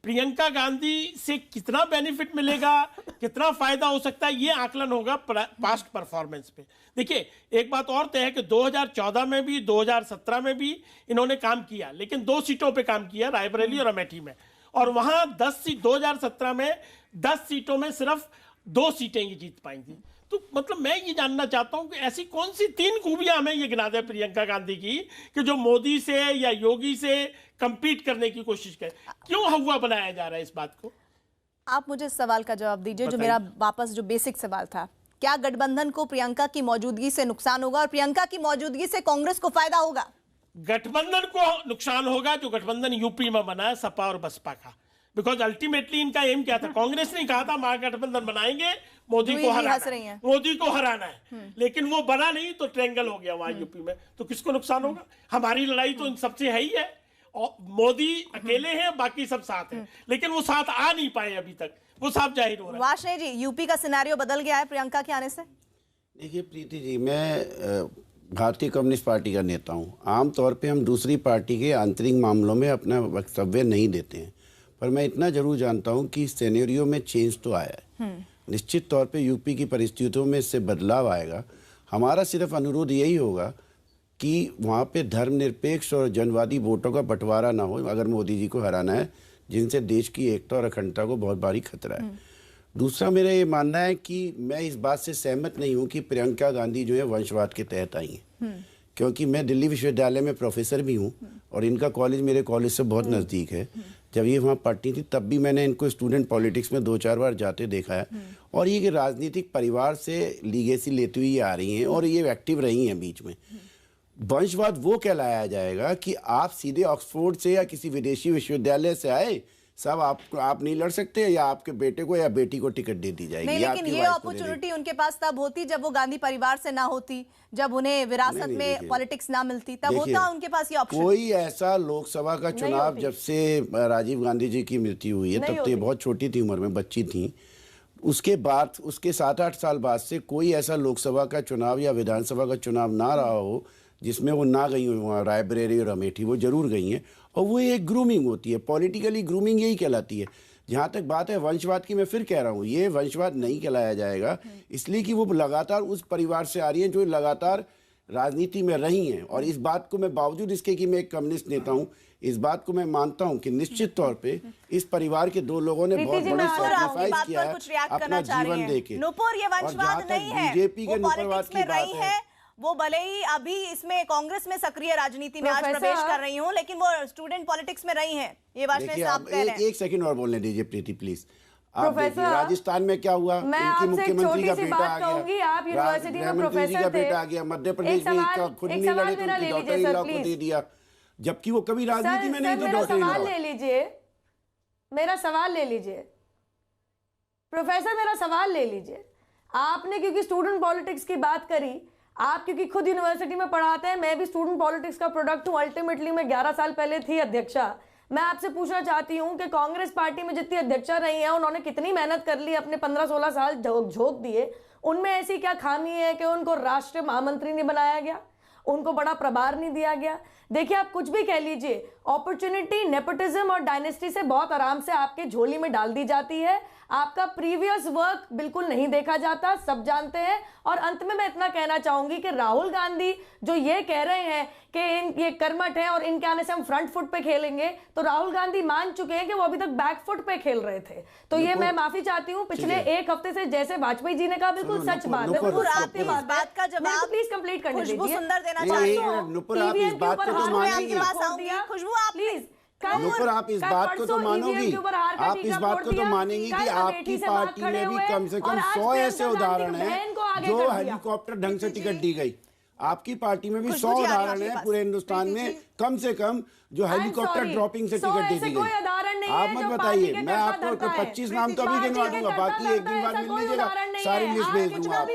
प्रियंका गांधी से कितना बेनिफिट मिलेगा, कितना फायदा हो सकता है, ये आकलन होगा पास्ट परफॉर्मेंस पे। देखिए एक बात और तय है कि 2014 में भी 2017 में भी इन्होंने काम किया, लेकिन 2 सीटों पे काम किया, रायबरेली और अमेठी में, और वहां 10 सीट 2017 में 10 सीटों में सिर्फ 2 सीटें ही जीत पाई थी। तो मतलब मैं ये जानना चाहता हूं कि ऐसी कौन सी 3 खूबियां हमें ये गिना दे प्रियंका गांधी की कि जो मोदी से या योगी से कंपीट करने की कोशिश करे? क्यों हवा बनाया जा रहा है इस बात को? आप मुझे इस सवाल का जवाब दीजिए, जो मेरा वापस जो बेसिक सवाल था, क्या गठबंधन को प्रियंका की मौजूदगी से नुकसान होगा और प्रियंका की मौजूदगी से कांग्रेस को फायदा होगा? गठबंधन को नुकसान होगा जो गठबंधन यूपी में बना है सपा और बसपा का, बिकॉज अल्टीमेटली इनका एम क्या था? कांग्रेस ने कहा था महागठबंधन बनाएंगे, मोदी को हराना है, लेकिन वो बना नहीं तो ट्रेंगल हो गया वहां यूपी में। तो किसको नुकसान होगा? हमारी लड़ाई तो इन सबसे है ही है, और मोदी अकेले हैं, बाकी सब साथ हैं, लेकिन वो साथ आ नहीं पाए अभी तक, वो साफ जाहिर हो रहा है। वाशने जी, यूपी का सिनेरियो बदल गया है प्रियंका के आने से? देखिए प्रीति जी, मैं भारतीय कम्युनिस्ट पार्टी का नेता हूँ। आमतौर पे हम दूसरी पार्टी के आंतरिक मामलों में अपना वक्तव्य नहीं देते हैं, पर मैं इतना जरूर जानता हूँ कि सिनेरियो में चेंज तो आया है। निश्चित तौर पे यूपी की परिस्थितियों में इससे बदलाव आएगा। हमारा सिर्फ अनुरोध यही होगा कि वहाँ पे धर्मनिरपेक्ष और जनवादी वोटों का बंटवारा ना हो अगर मोदी जी को हराना है, जिनसे देश की एकता और अखंडता को बहुत भारी खतरा है। दूसरा मेरा ये मानना है कि मैं इस बात से सहमत नहीं हूँ कि प्रियंका गांधी जो है वंशवाद के तहत आई हैं, क्योंकि मैं दिल्ली विश्वविद्यालय में प्रोफेसर भी हूँ और इनका कॉलेज मेरे कॉलेज से बहुत नज़दीक है। जब ये वहाँ पढ़ती थी तब भी मैंने इनको स्टूडेंट पॉलिटिक्स में 2-4 बार जाते देखा है, और ये कि राजनीतिक परिवार से लीगेसी लेती हुई आ रही हैं और ये एक्टिव रही हैं बीच में। वंशवाद वो कहलाया जाएगा कि आप सीधे ऑक्सफोर्ड से या किसी विदेशी विश्वविद्यालय से आए, सब आप नहीं लड़ सकते, या आपके बेटे को या बेटी को टिकट दे दी जाएगी। नहीं, लेकिन ये अपॉर्चुनिटी उनके पास तब होती जब वो गांधी परिवार से ना होती, जब उन्हें विरासत में पॉलिटिक्स ना मिलती, तब होता उनके पास ये ऑप्शन। कोई ऐसा लोकसभा का चुनाव जब से राजीव गांधी जी की मृत्यु हुई है, तब तो ये बहुत छोटी थी उम्र में, बच्ची थी, उसके बाद उसके 7-8 साल बाद से कोई ऐसा लोकसभा का चुनाव या विधानसभा का चुनाव ना रहा हो जिसमें वो ना गई हो। वहाँ रायबरेली और अमेठी वो जरूर गई हैं, और वो एक ग्रूमिंग होती है, पॉलिटिकली ग्रूमिंग यही कहलाती है। जहाँ तक बात है वंशवाद की, मैं फिर कह रहा हूँ ये वंशवाद नहीं कहलाया जाएगा, इसलिए कि वो लगातार उस परिवार से आ रही हैं जो लगातार राजनीति में रही हैं। और इस बात को मैं, बावजूद इसके कि मैं एक कम्युनिस्ट नेता हूँ, इस बात को मैं मानता हूँ कि निश्चित तौर पे इस परिवार के 2 लोगों ने बहुत बड़ी सैक्रिफाइस किया है अपना जीवन देके। नुपुर, ये वंशवाद नहीं है, बीजेपी के नुपुरवाद की बात है। वो भले ही अभी इसमें कांग्रेस में सक्रिय राजनीति में आज प्रवेश कर रही हूँ, लेकिन वो स्टूडेंट पॉलिटिक्स में रही हैं। ये वाशने साहब कह रहे हैं। एक सेकंड और बोलने दीजिए प्रीति प्लीज। आप देखिए राजस्थान में क्या हुआ, उनकी मुख्यमंत्री का बेटा आ गया, आप यूनिवर्सिटी में प्रोफेसर का बेटा आ गया, मध्य प्रदेश में खुद नहीं लड़े तो उनकी डॉक्टर इन लॉ को दे दिया, जबकि वो कभी राजनीति में नहीं थे। सवाल ले लीजिए। मेरा सवाल ले लीजिए प्रोफेसर, मेरा सवाल ले लीजिए। आपने क्योंकि स्टूडेंट पॉलिटिक्स की बात करी, आप क्योंकि खुद यूनिवर्सिटी में पढ़ाते हैं, मैं भी स्टूडेंट पॉलिटिक्स का प्रोडक्ट हूं। अल्टीमेटली मैं 11 साल पहले थी अध्यक्षा। मैं आपसे पूछना चाहती हूं कि कांग्रेस पार्टी में जितनी अध्यक्षा रही हैं, उन्होंने कितनी मेहनत कर ली, अपने 15-16 साल झोंक दिए। उनमें ऐसी क्या खामी है कि उनको राष्ट्रीय महामंत्री नहीं बनाया गया, उनको बड़ा प्रभार नहीं दिया गया? देखिए, आप कुछ भी कह लीजिए, अपॉर्चुनिटी, नेपोटिज्म और डायनेस्टी से बहुत आराम से आपके झोली में डाल दी जाती है। आपका प्रीवियस वर्क बिल्कुल नहीं देखा जाता, सब जानते हैं। और अंत में मैं इतना कहना चाहूंगी कि राहुल गांधी जो ये कह रहे हैं कि ये कर्मठ है और इनके आने से हम फ्रंट फुट पे खेलेंगे, तो राहुल गांधी मान चुके हैं कि वो अभी तक बैक फुट पे खेल रहे थे। तो ये मैं माफी चाहती हूँ, पिछले एक हफ्ते से जैसे वाजपेयी जी ने कहा, बिल्कुल सच बात है। आपकी बात का जवाब प्लीज कंप्लीट करने दीजिए। खुशबू सुंदर देना चाहती हूँ। नुपुर, आप इस बात को तो मानेंगी? खुशबू, आप प्लीज नुपुर, आप इस बात को तो मानोगी? आप इस बात को तो मानेंगी कि आपकी पार्टी में भी कम से कम 100 ऐसे उदाहरण हैं जो हेलीकॉप्टर ढंग से टिकट दी गई। आपकी पार्टी में भी 100 उदाहरण है पूरे हिंदुस्तान में कम से कम जो हेलीकॉप्टर ड्रॉपिंग से टिकट दे दी गई। आप मत बताइए, मैं आपको 25 नाम तो अभी गिनवा दूंगा, बाकी एक दिन बाद मिल लीजिएगा, सारी लिस्ट भेज दूंगा आपको।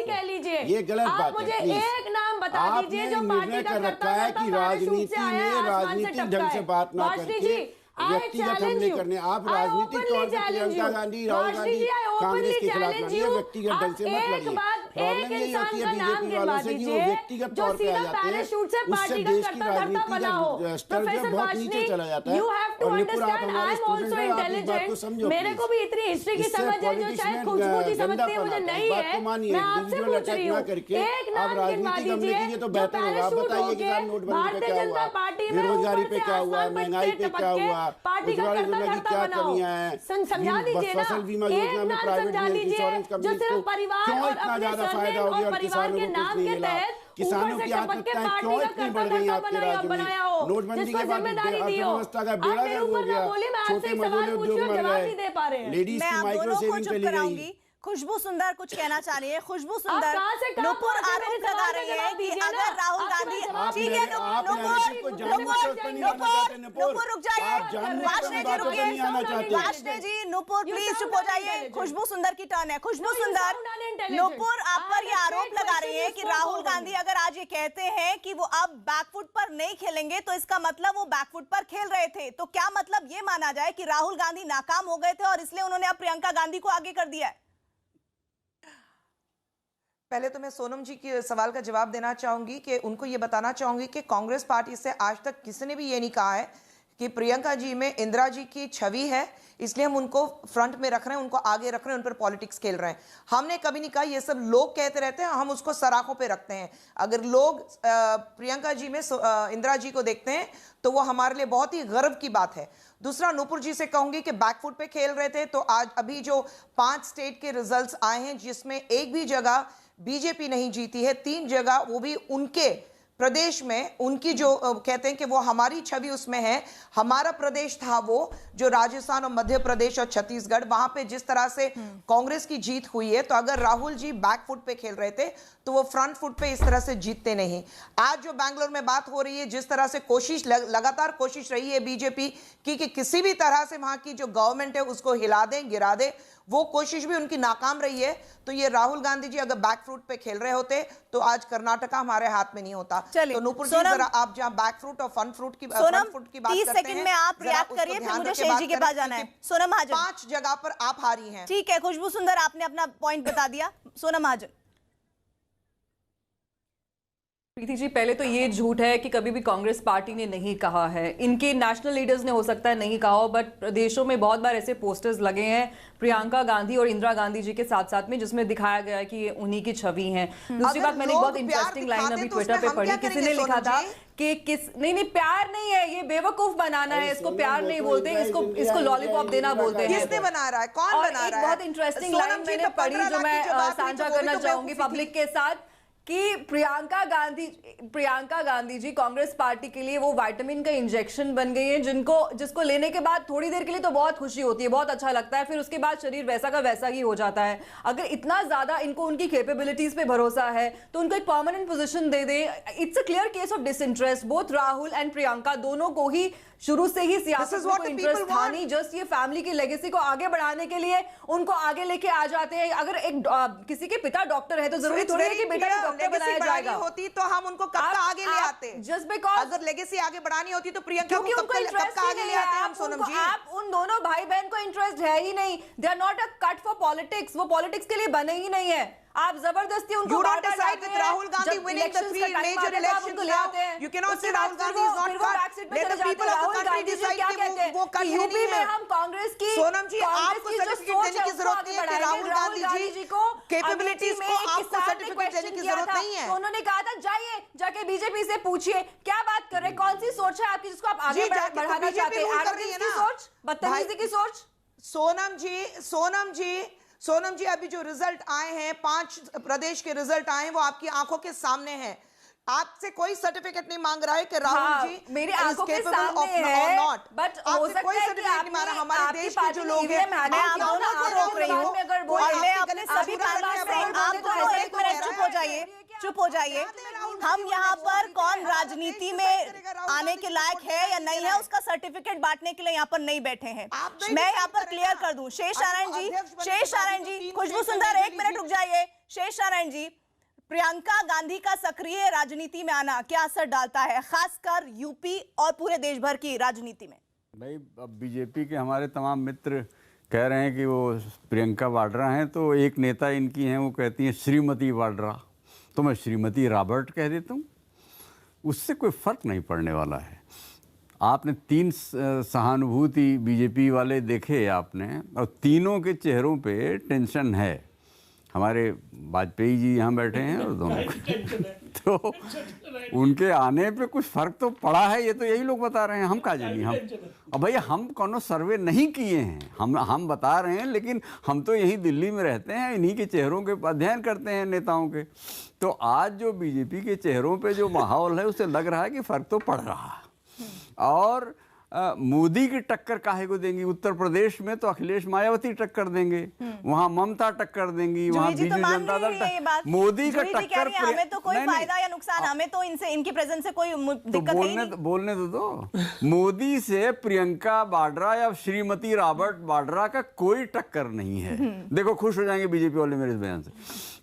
ये गलत बात है। आपने निर्णय कर रखा है कि राजनीति में राजनीतिक ढंग से बात ना करके व्यक्तिगत हमले करने। आप राजनीतिक तौर पर प्रियंका गांधी, राहुल गांधी कांग्रेस के खिलाफ लड़िए, व्यक्तिगत ढंग से मत लड़िए। प्रॉब्लम यही होती है बीजेपी वालों से कि वो व्यक्तिगत तौर पे आ जाते हैं, उससे देश की राजनीति का स्तर जो बहुत नीचे चला जाता है। और नुपुर, आप हमारे स्टूडेंट हैं, आप इस बात को समझो। मेरे को भी इतनी हिस्ट्री की समझ है जो शायद खुशबू जी समझती है, मुझे नहीं है। मैं आपसे पूछ रही हूँ, एक नाम गिनवा दीजिए जो पैराशूट होके भारतीय जनता पार्टी में बेरोजगारी पे क्या हुआ, महंगाई पे क्या हुआ, पार्टी का क्या कमियां हैं, समझा दीजिए ना। फसल बीमा योजना में प्राइवेट इंश्योरेंस कंपनी को क्यों इतना ज्यादा फायदा हो गया और किसानों को कुछ नहीं मिला? किसानों की आत्महत्याएं क्यों इतनी बढ़ गई आपके राज्य में? नोटबंदी के बाद अर्थव्यवस्था का बेड़ा गर्क हो गया, छोटे मझोले उद्योग मर गए, लेडीज की माइक्रो सेविंग चली गई। खुशबू सुंदर कुछ कहना चाह रही है। खुशबू सुंदर, नुपुर आरोप लगा रही है कि अगर राहुल गांधी, ठीक है नुपुर रुक जाइए, वाशने जी रुकिए, वाशने जी, नुपुर प्लीज चुप हो जाइए। खुशबू सुंदर की टर्न है। खुशबू सुंदर, नुपुर आप पर ये आरोप लगा रही है कि राहुल गांधी अगर आज ये कहते हैं कि वो अब बैकफुट पर नहीं खेलेंगे, तो इसका मतलब वो बैकफुट पर खेल रहे थे। तो क्या मतलब ये माना जाए कि राहुल गांधी नाकाम हो गए थे और इसलिए उन्होंने अब प्रियंका गांधी को आगे कर दिया है? पहले तो मैं सोनम जी के सवाल का जवाब देना चाहूंगी कि उनको ये बताना चाहूंगी कि कांग्रेस पार्टी से आज तक किसी ने भी ये नहीं कहा है कि प्रियंका जी में इंदिरा जी की छवि है, इसलिए हम उनको फ्रंट में रख रहे हैं, उनको आगे रख रहे हैं, उन पर पॉलिटिक्स खेल रहे हैं। हमने कभी नहीं कहा, ये सब लोग कहते रहते हैं, हम उसको सराखों पे रखते हैं। अगर लोग प्रियंका जी में इंदिरा जी को देखते हैं तो वो हमारे लिए बहुत ही गर्व की बात है। दूसरा, नुपुर जी से कहूंगी कि बैकफुट पे खेल रहे थे, तो आज अभी जो 5 स्टेट के रिजल्ट्स आए हैं जिसमें एक भी जगह बीजेपी नहीं जीती है, 3 जगह वो भी उनके प्रदेश में, उनकी जो कहते हैं कि वो हमारी छवि उसमें है। हमारा प्रदेश था वो जो राजस्थान और मध्य प्रदेश और छत्तीसगढ़, वहां पे जिस तरह से कांग्रेस की जीत हुई है, तो अगर राहुल जी बैक फुट पे खेल रहे थे तो वो फ्रंट फुट पे इस तरह से जीतते नहीं। आज जो बैंगलोर में बात हो रही है, जिस तरह से कोशिश लगातार कोशिश रही है बीजेपी की कि किसी भी तरह से वहां की जो गवर्नमेंट है उसको हिला दें, गिरा दें, वो कोशिश भी उनकी नाकाम रही है। तो ये राहुल गांधी जी अगर बैक फुट पे खेल रहे होते तो आज कर्नाटका हमारे हाथ में नहीं होता। तो नुपुर जी, जरा आप जहां बैक फुट और फ्रंट फुट की बात करते हैं, 30 सेकंड में आप रिएक्ट करिए, फिर मुझे शेष जी के पास जाना है। सोनम महाजन, 5 जगह पर आप हारी हैं। ठीक है खुशबू सुंदर, आपने अपना पॉइंट बता दिया। सोनम महाजन। प्रीति जी, पहले तो ये झूठ है कि कभी भी कांग्रेस पार्टी ने नहीं कहा है, इनके नेशनल लीडर्स ने हो सकता है नहीं कहा हो, बट प्रदेशों में बहुत बार ऐसे पोस्टर्स लगे हैं प्रियंका गांधी और इंदिरा गांधी जी के साथ साथ में, जिसमें दिखाया गया है कि ये उन्हीं की छवि हैं। दूसरी बात, मैंने एक बहुत इंटरेस्टिंग लाइन अभी ट्विटर पे पढ़ी, किसी ने लिखा था कि नहीं प्यार नहीं है, ये बेवकूफ बनाना है, इसको प्यार नहीं बोलते, इसको लॉलीपॉप देना बोलते हैं। किसने बना रहा है, कौन बना रहा है? बहुत इंटरेस्टिंग लाइन मैंने पढ़ी जो मैं साझा करना चाहूंगी पब्लिक के साथ कि प्रियंका गांधी जी कांग्रेस पार्टी के लिए वो विटामिन का इंजेक्शन बन गई है, जिसको लेने के बाद थोड़ी देर के लिए तो बहुत खुशी होती है, बहुत अच्छा लगता है, फिर उसके बाद शरीर वैसा का वैसा ही हो जाता है। अगर इतना ज्यादा इनको उनकी कैपेबिलिटीज पे भरोसा है तो उनको एक permanent position they they. It's a clear case of disinterest. Both Rahul and Priyanka दोनों को ही शुरू से ही सियासत में कोई इंटरेस्ट था नहीं, जस्ट ये फैमिली की लेगेसी को आगे बढ़ाने के लिए उनको आगे लेके आ जाते हैं। अगर एक किसी के पिता डॉक्टर है तो जरूरी थोड़ी है कि बेटा को डॉक्टर बनाया जाएगा। होती तो हम उनको कब का आगे ले आते, जस्ट बिकॉज अगर लेगेसी आगे बढ़ानी होती तो प्रियंका को कब का आगे ले आते हम सोनम जी। आप उन दोनों भाई बहन को इंटरेस्ट है ही नहीं, they are not a cut for politics, वो पॉलिटिक्स के लिए बने ही नहीं है। आप जबरदस्ती उनको Rahul Gandhi winning the 3 major elections now. You cannot say Rahul Gandhi is not cut. Let the people of the country decide कि वो कट है नहीं है। हम कांग्रेस की सोनम जी आपको सर्टिफिकेट देने की जरूरत नहीं है कि राहुल गांधी जी को कैपेबिलिटीज को आपको सर्टिफिकेट देने की जरूरत नहीं है। उन्होंने कहा था जाइए जाके बीजेपी से पूछिए क्या बात कर रहे हैं, कौन सी सोच है आपकी जिसको आप आगे बढ़ाना चाहते हैं, आर्थिक की सोच, बदतमीजी की सोच। सोनम जी अभी जो रिजल्ट आए हैं, 5 प्रदेश के रिजल्ट आए हैं, वो आपकी आंखों के सामने हैं। आपसे कोई सर्टिफिकेट नहीं मांग रहा है कि राहुल जी मेरी आंखों के सामने है, बट हो सकता है कि हमारे देश के जो लोग हैं मैं आप दोनों को रोक रही हूँ और मैं अपने सभी कारणों से आप दोनों 1 मिनट चुप हो जाइए। हम यहाँ पर कौन राजनीति में आने के लायक है या नहीं है उसका सर्टिफिकेट बांटने के लिए यहाँ पर नहीं बैठे हैं। मैं यहाँ पर क्लियर कर दूं, शेष नारायण जी, खुशबू सुंदर 1 मिनट रुक जाइए। शेष नारायण जी, प्रियंका गांधी का सक्रिय राजनीति में आना क्या असर डालता है, खासकर यूपी और पूरे देश भर की राजनीति में? भाई अब बीजेपी के हमारे तमाम मित्र कह रहे हैं कि वो प्रियंका वाड्रा हैं, तो एक नेता इनकी हैं वो कहती हैं श्रीमती वाड्रा, तो मैं श्रीमती रॉबर्ट कह देता हूँ, उससे कोई फर्क नहीं पड़ने वाला है। आपने 3 सहानुभूति बीजेपी वाले देखे आपने, और तीनों के चेहरों पे टेंशन है। हमारे वाजपेयी जी यहाँ बैठे हैं और दोनों तो उनके आने पे कुछ फर्क तो पड़ा है, ये तो यही लोग बता रहे हैं, हम कहा जानिए। हम अब भैया हम कोनो सर्वे नहीं किए हैं, हम बता रहे हैं, लेकिन हम तो यहीं दिल्ली में रहते हैं, इन्हीं के चेहरों के अध्ययन करते हैं नेताओं के। तो आज जो बीजेपी के चेहरों पे जो माहौल है उससे लग रहा है कि फर्क तो पड़ रहा है। और मोदी की टक्कर काहे को देंगी? उत्तर प्रदेश में तो अखिलेश मायावती टक्कर देंगे, वहां ममता टक्कर देंगी, वहां बीजू जनता दल मोदी का टक्कर। हमें तो कोई फायदा या नुकसान, हमें तो इनकी प्रेजेंस से कोई दिक्कत नहीं। बोलने तो मोदी से प्रियंका वाड्रा या श्रीमती रॉबर्ट वाड्रा का कोई टक्कर नहीं है। देखो खुश हो जाएंगे बीजेपी वाले मेरे इस बयान से।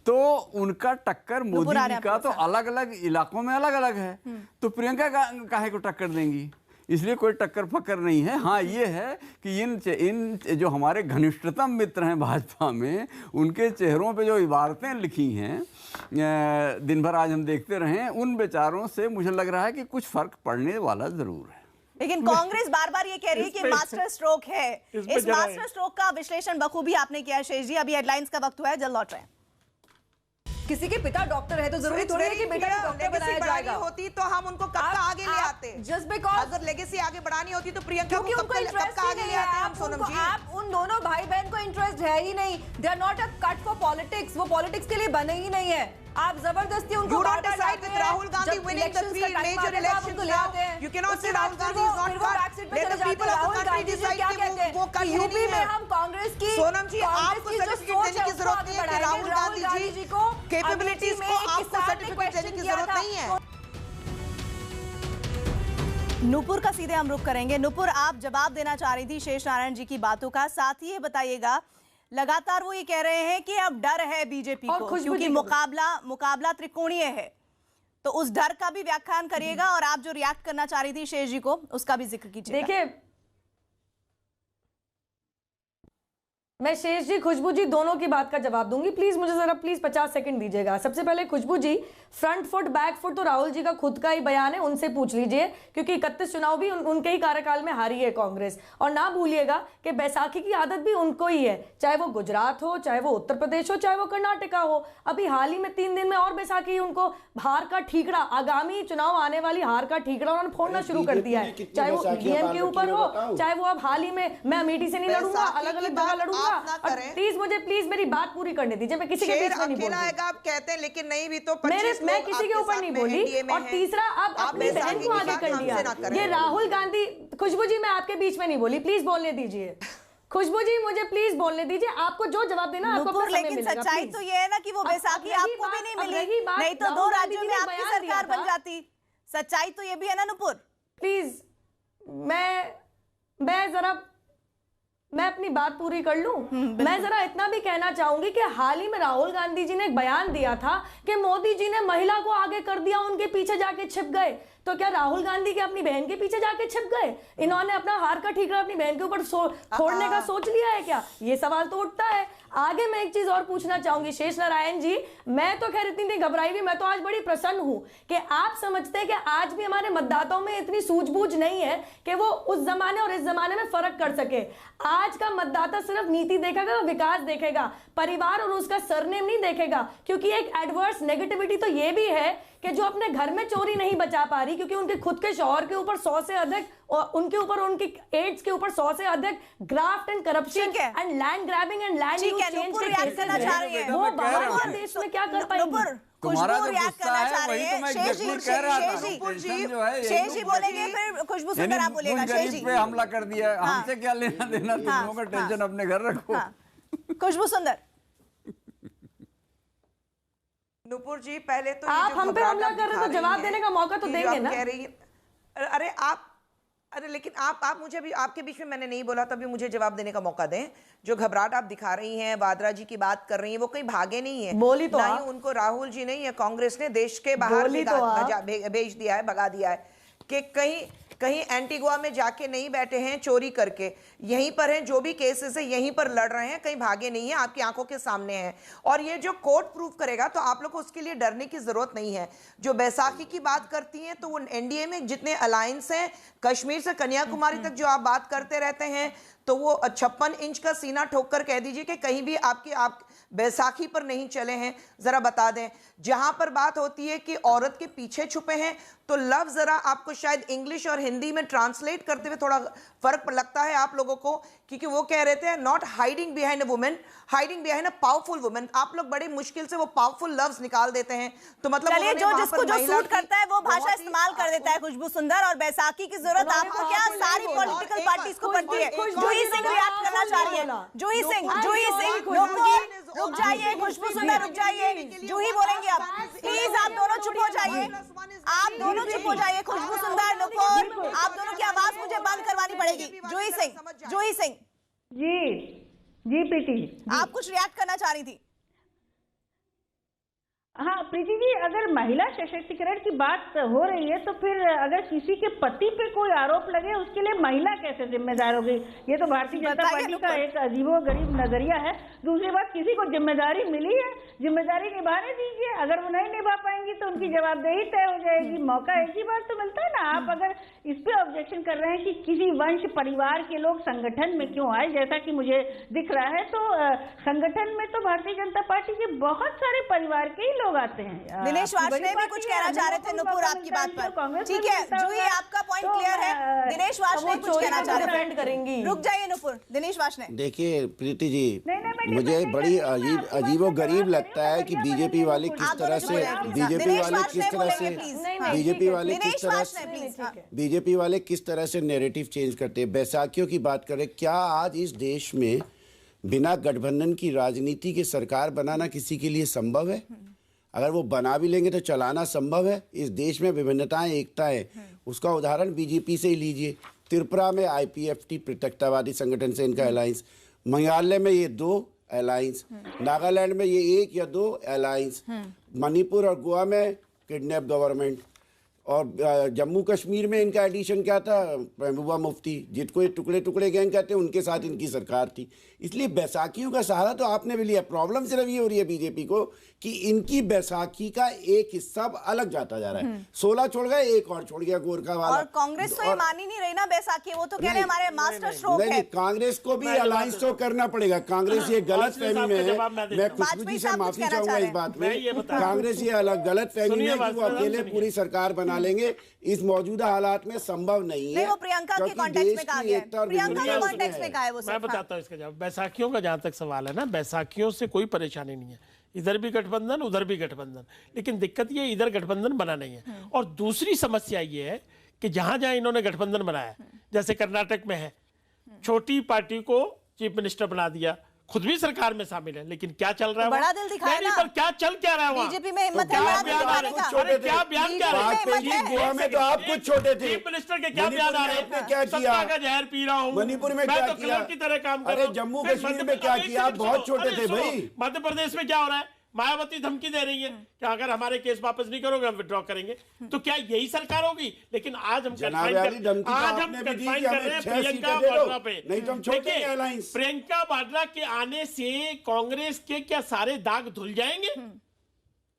तो उनका टक्कर मोदी जी का तो अलग अलग इलाकों में अलग अलग है, तो प्रियंका काहे को टक्कर देंगी? इसलिए कोई टक्कर फक्कर नहीं है। हाँ ये है कि इन जो हमारे घनिष्ठतम मित्र हैं भाजपा में, उनके चेहरों पे जो इबारतें लिखी हैं दिन भर आज हम देखते रहे, उन बेचारों से मुझे लग रहा है कि कुछ फर्क पड़ने वाला जरूर है। लेकिन कांग्रेस बार बार ये कह रही है कि मास्टर स्ट्रोक है। इस मास्टर स्ट्रोक का विश्लेषण बखूबी आपने किया है शेष जी। अभी हेडलाइंस का वक्त हुआ है, जल्द लौट रहे हैं। किसी के पिता डॉक्टर है तो जरूरी थोड़ी है कि बेटा को डॉक्टर बनाया जाएगा। होती तो हम उनको कब का आगे ले आते, जस्ट बिकॉज अगर लेगेसी आगे बढ़ानी होती तो प्रियंका को कब का आगे ले आते हम सोनम जी। आप उन दोनों भाई बहन को इंटरेस्ट है ही नहीं, they are not a cut for politics, वो पॉलिटिक्स के लिए बने ही नहीं है। आप जबरदस्ती उनको Rahul Gandhi winning the 3 major elections now. You cannot say Rahul Gandhi is not cut. Let the people of the country decide कि वो कट है नहीं है। हम कांग्रेस की सोनम जी आपको सर्टिफिकेट देने की जरूरत नहीं है कि राहुल गांधी जी को कैपेबिलिटीज को आपको सर्टिफिकेट देने की जरूरत नहीं है। नूपुर का सीधे हम रुख करेंगे। नूपुर, आप जवाब देना चाह रही थी शेष नारायण जी की बातों का, साथ ही ये बताइएगा लगातार वो ये कह रहे हैं कि अब डर है बीजेपी को क्योंकि मुकाबला त्रिकोणीय है, तो उस डर का भी व्याख्यान करिएगा और आप जो रिएक्ट करना चाह रही थी शेष जी को उसका भी जिक्र कीजिए। देखिए मैं शेष जी खुशबू जी दोनों की बात का जवाब दूंगी, प्लीज मुझे जरा 50 सेकंड दीजिएगा। सबसे पहले खुशबू जी, फ्रंट फुट बैक फुट तो राहुल जी का खुद का ही बयान है, उनसे पूछ लीजिए, क्योंकि 31 चुनाव भी उनके ही कार्यकाल में हारी है कांग्रेस। और ना भूलिएगा कि बैसाखी की आदत भी उनको ही है, चाहे वो गुजरात हो, चाहे वो उत्तर प्रदेश हो, चाहे वो कर्नाटका हो। अभी हाल ही में 3 दिन में और बैसाखी उनको हार का ठीकरा, आगामी चुनाव आने वाली हार का ठीकरा उन्होंने फोड़ना शुरू कर दिया है, चाहे वो डीएम के ऊपर हो, चाहे वो अब हाल ही में मैं अमेठी से नहीं लड़ूंगा, अलग अलग जगह लड़ूंगा, ना करें। प्लीज मुझे प्लीज मेरी बात पूरी करने दीजिए, मैं किसी के बीच में नहीं बोल रही। आएगा आप कहते हैं, लेकिन नहीं भी तो मैं किसी के ऊपर नहीं बोली। और तीसरा, आप अपनी बहन को आगे कर लिया। ये राहुल गांधी, खुशबू जी मैं आपके बीच में नहीं बोली, प्लीज बोलने दीजिए। खुशबू जी मुझे प्लीज बोलने दीजिए, आपको जो जवाब देना आपको अपना समय मिलेगा। लेकिन सच्चाई तो ये है ना कि वो बैसाखी आपको भी नहीं मिली, नहीं तो 2 राज्यों में आपकी सरकार बन जाती। सच्चाई तो ये भी है ना नुपुर। प्लीज मैं अपनी बात पूरी कर लूं। मैं जरा इतना भी कहना चाहूंगी कि हाल ही में राहुल गांधी जी ने एक बयान दिया था कि मोदी जी ने महिला को आगे कर दिया, उनके पीछे जाके छिप गए। तो क्या राहुल गांधी के अपनी बहन के पीछे जाके छिप गए? इन्होंने अपना हार का ठीकरा अपनी बहन के ऊपर फोड़ने का सोच लिया है क्या? ये सवाल तो उठता है। आगे मैं एक चीज और पूछना चाहूंगी शेष नारायण जी, मैं तो खैर इतनी घबराई हुई, मैं तो आज बड़ी प्रसन्न हूं कि आप समझते हैं कि आज भी हमारे मतदाताओं में इतनी सूझबूझ नहीं है कि वो उस जमाने और इस जमाने में फर्क कर सके। आज का मतदाता सिर्फ नीति देखेगा, विकास देखेगा, परिवार और उसका सरनेम नहीं देखेगा। क्योंकि एक एडवर्स नेगेटिविटी तो ये भी है कि जो अपने घर में चोरी नहीं बचा पा रही क्योंकि उनके खुद के शौहर के ऊपर 100 से अधिक और उनके ऊपर उनकी एड्स के ऊपर 100 से अधिक graft and corruption and land grabbing and land use change के केसेस वो बाहर देश में क्या कर पाएंगे? तुम्हारा जो गुस्सा है वही तो मैं जरूर कह रहा था। शेष जी बोलेंगे, फिर खुशबू सुंदर आप बोलेगा। शेष जी पे हमला कर दिया, हमसे क्या लेना देना, तुम लोगों का टेंशन अपने घर रखो। खुशबू सुंदर, नुपुर जी पहले तो आप हम पे हमला कर रहे तो जवाब देने का मौका तो देंगे ना। कह रही अरे लेकिन आप मुझे भी, आपके बीच में मैंने नहीं बोला, तभी मुझे जवाब देने का मौका दें। जो घबराहट आप दिखा रही हैं, वाड्रा जी की बात कर रही हैं, वो कहीं भागे नहीं है। बोली तो ना ही उनको राहुल जी ने या कांग्रेस ने देश के बाहर भेज दिया है, भगा दिया है कि कहीं एंटीगुआ में जाके नहीं बैठे हैं चोरी करके, यहीं पर हैं। जो भी केसेस है यहीं पर लड़ रहे हैं, कहीं भागे नहीं है, आपकी आंखों के सामने है। और ये जो कोर्ट प्रूफ करेगा तो आप लोग को उसके लिए डरने की जरूरत नहीं है। जो बैसाखी की बात करती हैं तो वो एनडीए में जितने अलायंस हैं, कश्मीर से कन्याकुमारी तक जो आप बात करते रहते हैं, तो वो 56 इंच का सीना ठोक कर कह दीजिए कि कहीं भी आप बैसाखी पर नहीं चले हैं। जरा बता दें, जहां पर बात होती है कि औरत के पीछे छुपे हैं, तो लफ्ज जरा आपको शायद इंग्लिश और हिंदी में ट्रांसलेट करते हुए थोड़ा फर्क लगता है आप लोगों को, क्योंकि वो कह रहे थे not hiding behind a women, hiding behind a powerful women. आप लोग बड़े मुश्किल से वो पावरफुल लफ्ज निकाल देते हैं। तो मतलब चलिए, जो जिसको जो सूट करता है वो भाषा इस्तेमाल कर देता है खुशबू सुंदर। और बैसाखी की जरूरत आपको क्या, सारी पॉलिटिकल पार्टीज को पड़ती है। जूही सिंह रिएक्ट करना चाह रही है। जूही सिंह रुक जाइए, खुशबू सुंदर रुक जाइए, जूही बोलेंगे आप। प्लीज आप दोनों चुप हो जाइए, आप दोनों चुप हो जाइए। खुशबू सुंदर, नुपुर, आप दोनों की आवाज मुझे बंद करवानी पड़ेगी। जूही सिंह जी प्रीति, आप कुछ रिएक्ट करना चाह रही थी। हाँ प्रीति जी, अगर महिला सशक्तिकरण की बात हो रही है तो फिर अगर किसी के पति पे कोई आरोप लगे उसके लिए महिला कैसे जिम्मेदार हो गई? ये तो भारतीय जनता पार्टी का एक अजीबोगरीब नजरिया है। दूसरी बात, किसी को जिम्मेदारी मिली है, जिम्मेदारी निभाने दीजिए। अगर वो नहीं निभा पाएंगी तो उनकी जवाबदेही तय हो जाएगी। मौका एक ही बार तो मिलता है ना। आप अगर इस पे ऑब्जेक्शन कर रहे हैं कि किसी वंश परिवार के लोग संगठन में क्यों आए, जैसा कि मुझे दिख रहा है, तो संगठन में तो भारतीय जनता पार्टी के बहुत सारे परिवार के ही लोग आते हैं। दिनेश वार्ष्णेय भी कुछ कहना चाह रहे थे नुपुर आपकी बात पर। ठीक है जूही, आपका पॉइंट क्लियर है। दिनेश वार्ष्णेय कुछ कहना चाह रहे थे, रुक जाइए नुपुर। दिनेश वार्ष्णेय, देखिए प्रीति जी, मुझे बड़ी अजीबोगरीब लगता है कि बीजेपी वाले किस तरह से किस तरह से नैरेटिव चेंज करते हैं। बैसाखियों की बात करें, क्या आज इस देश में बिना गठबंधन की राजनीति की सरकार बनाना किसी के लिए संभव है? अगर वो बना भी लेंगे तो चलाना संभव है? इस देश में विभिन्नताएं एकता है। उसका उदाहरण बीजेपी से ही लीजिए। त्रिपुरा में आईपीएफटी पृथकतावादी संगठन से इनका अलायंस, मेघालय में ये 2 अलायंस, नागालैंड में ये 1 या 2 अलायंस, मणिपुर और गोवा में किडनैप गवर्नमेंट, और जम्मू कश्मीर में इनका एडिशन क्या था, महबूबा मुफ्ती, जिसको ये टुकड़े टुकड़े गैंग कहते हैं, उनके साथ इनकी सरकार थी। इसलिए बैसाखियों का सहारा तो आपने भी लिया। प्रॉब्लम सिर्फ ये हो रही है बीजेपी को कि इनकी बैसाखी का एक हिस्सा अलग जाता जा रहा है। 16 छोड़ गए, एक और छोड़ गया गोरखा वाला। और कांग्रेस तो ये मान ही नहीं रही ना बैसाखी, वो तो कह रहे हैं हमारे मास्टर स्ट्रोक है। नहीं, कांग्रेस को भी अलायंस तो करना पड़ेगा। कांग्रेस ये गलत फहमी में है, मैं खुशबू जी से माफी चाहूंगा इस बात में। कांग्रेस ये अलग गलत फहमी में कि वो अकेले पूरी सरकार बना बना लेंगे, इस मौजूदा हालात में संभव नहीं है। नहीं, वो प्रियंका के कॉन्टेक्स्ट में कहा गया है। प्रियंका के कॉन्टेक्स्ट में कहा है वो। मैं बताता हूँ इसका जवाब। बैसाखियों का जहां तक सवाल है ना, बैसाखियों से कोई परेशानी नहीं है, इधर भी गठबंधन उधर भी गठबंधन, लेकिन दिक्कत ये इधर गठबंधन बना नहीं है। और दूसरी समस्या ये है कि जहां जहां इन्होंने गठबंधन बनाया, जैसे कर्नाटक में है, छोटी पार्टी को चीफ मिनिस्टर बना दिया, खुद भी सरकार में शामिल है, लेकिन क्या चल रहा है? बड़ा दिल दिखाया ना। पर क्या चल क्या रहा है वहाँ? बीजेपी में हिम्मत है बड़ा दिल दिखाने का। अरे क्या बयान क्या रहे हैं? गोवा में तो आप कुछ छोटे थे। चीफ मिनिस्टर के क्या बयान आ रहे हैं? क्या किया? सत्ता का जहर पी रहा हूँ, मणिपुर में क्या मैं तो किया? क्लर्क की तरह काम कर रहा हूँ। जम्मू कश्मीर में क्या किया? आप बहुत छोटे थे भाई। मध्य प्रदेश में क्या हो रहा है? मायावती धमकी दे रही है कि अगर हमारे केस वापस नहीं करोगे हम विड्रॉ करेंगे। तो क्या यही सरकार होगी? लेकिन आज हम कन्फाइन कर रहे हैं प्रियंका वाड्रा पे। देखिए, प्रियंका वाड्रा के आने से कांग्रेस के क्या सारे दाग धुल जाएंगे?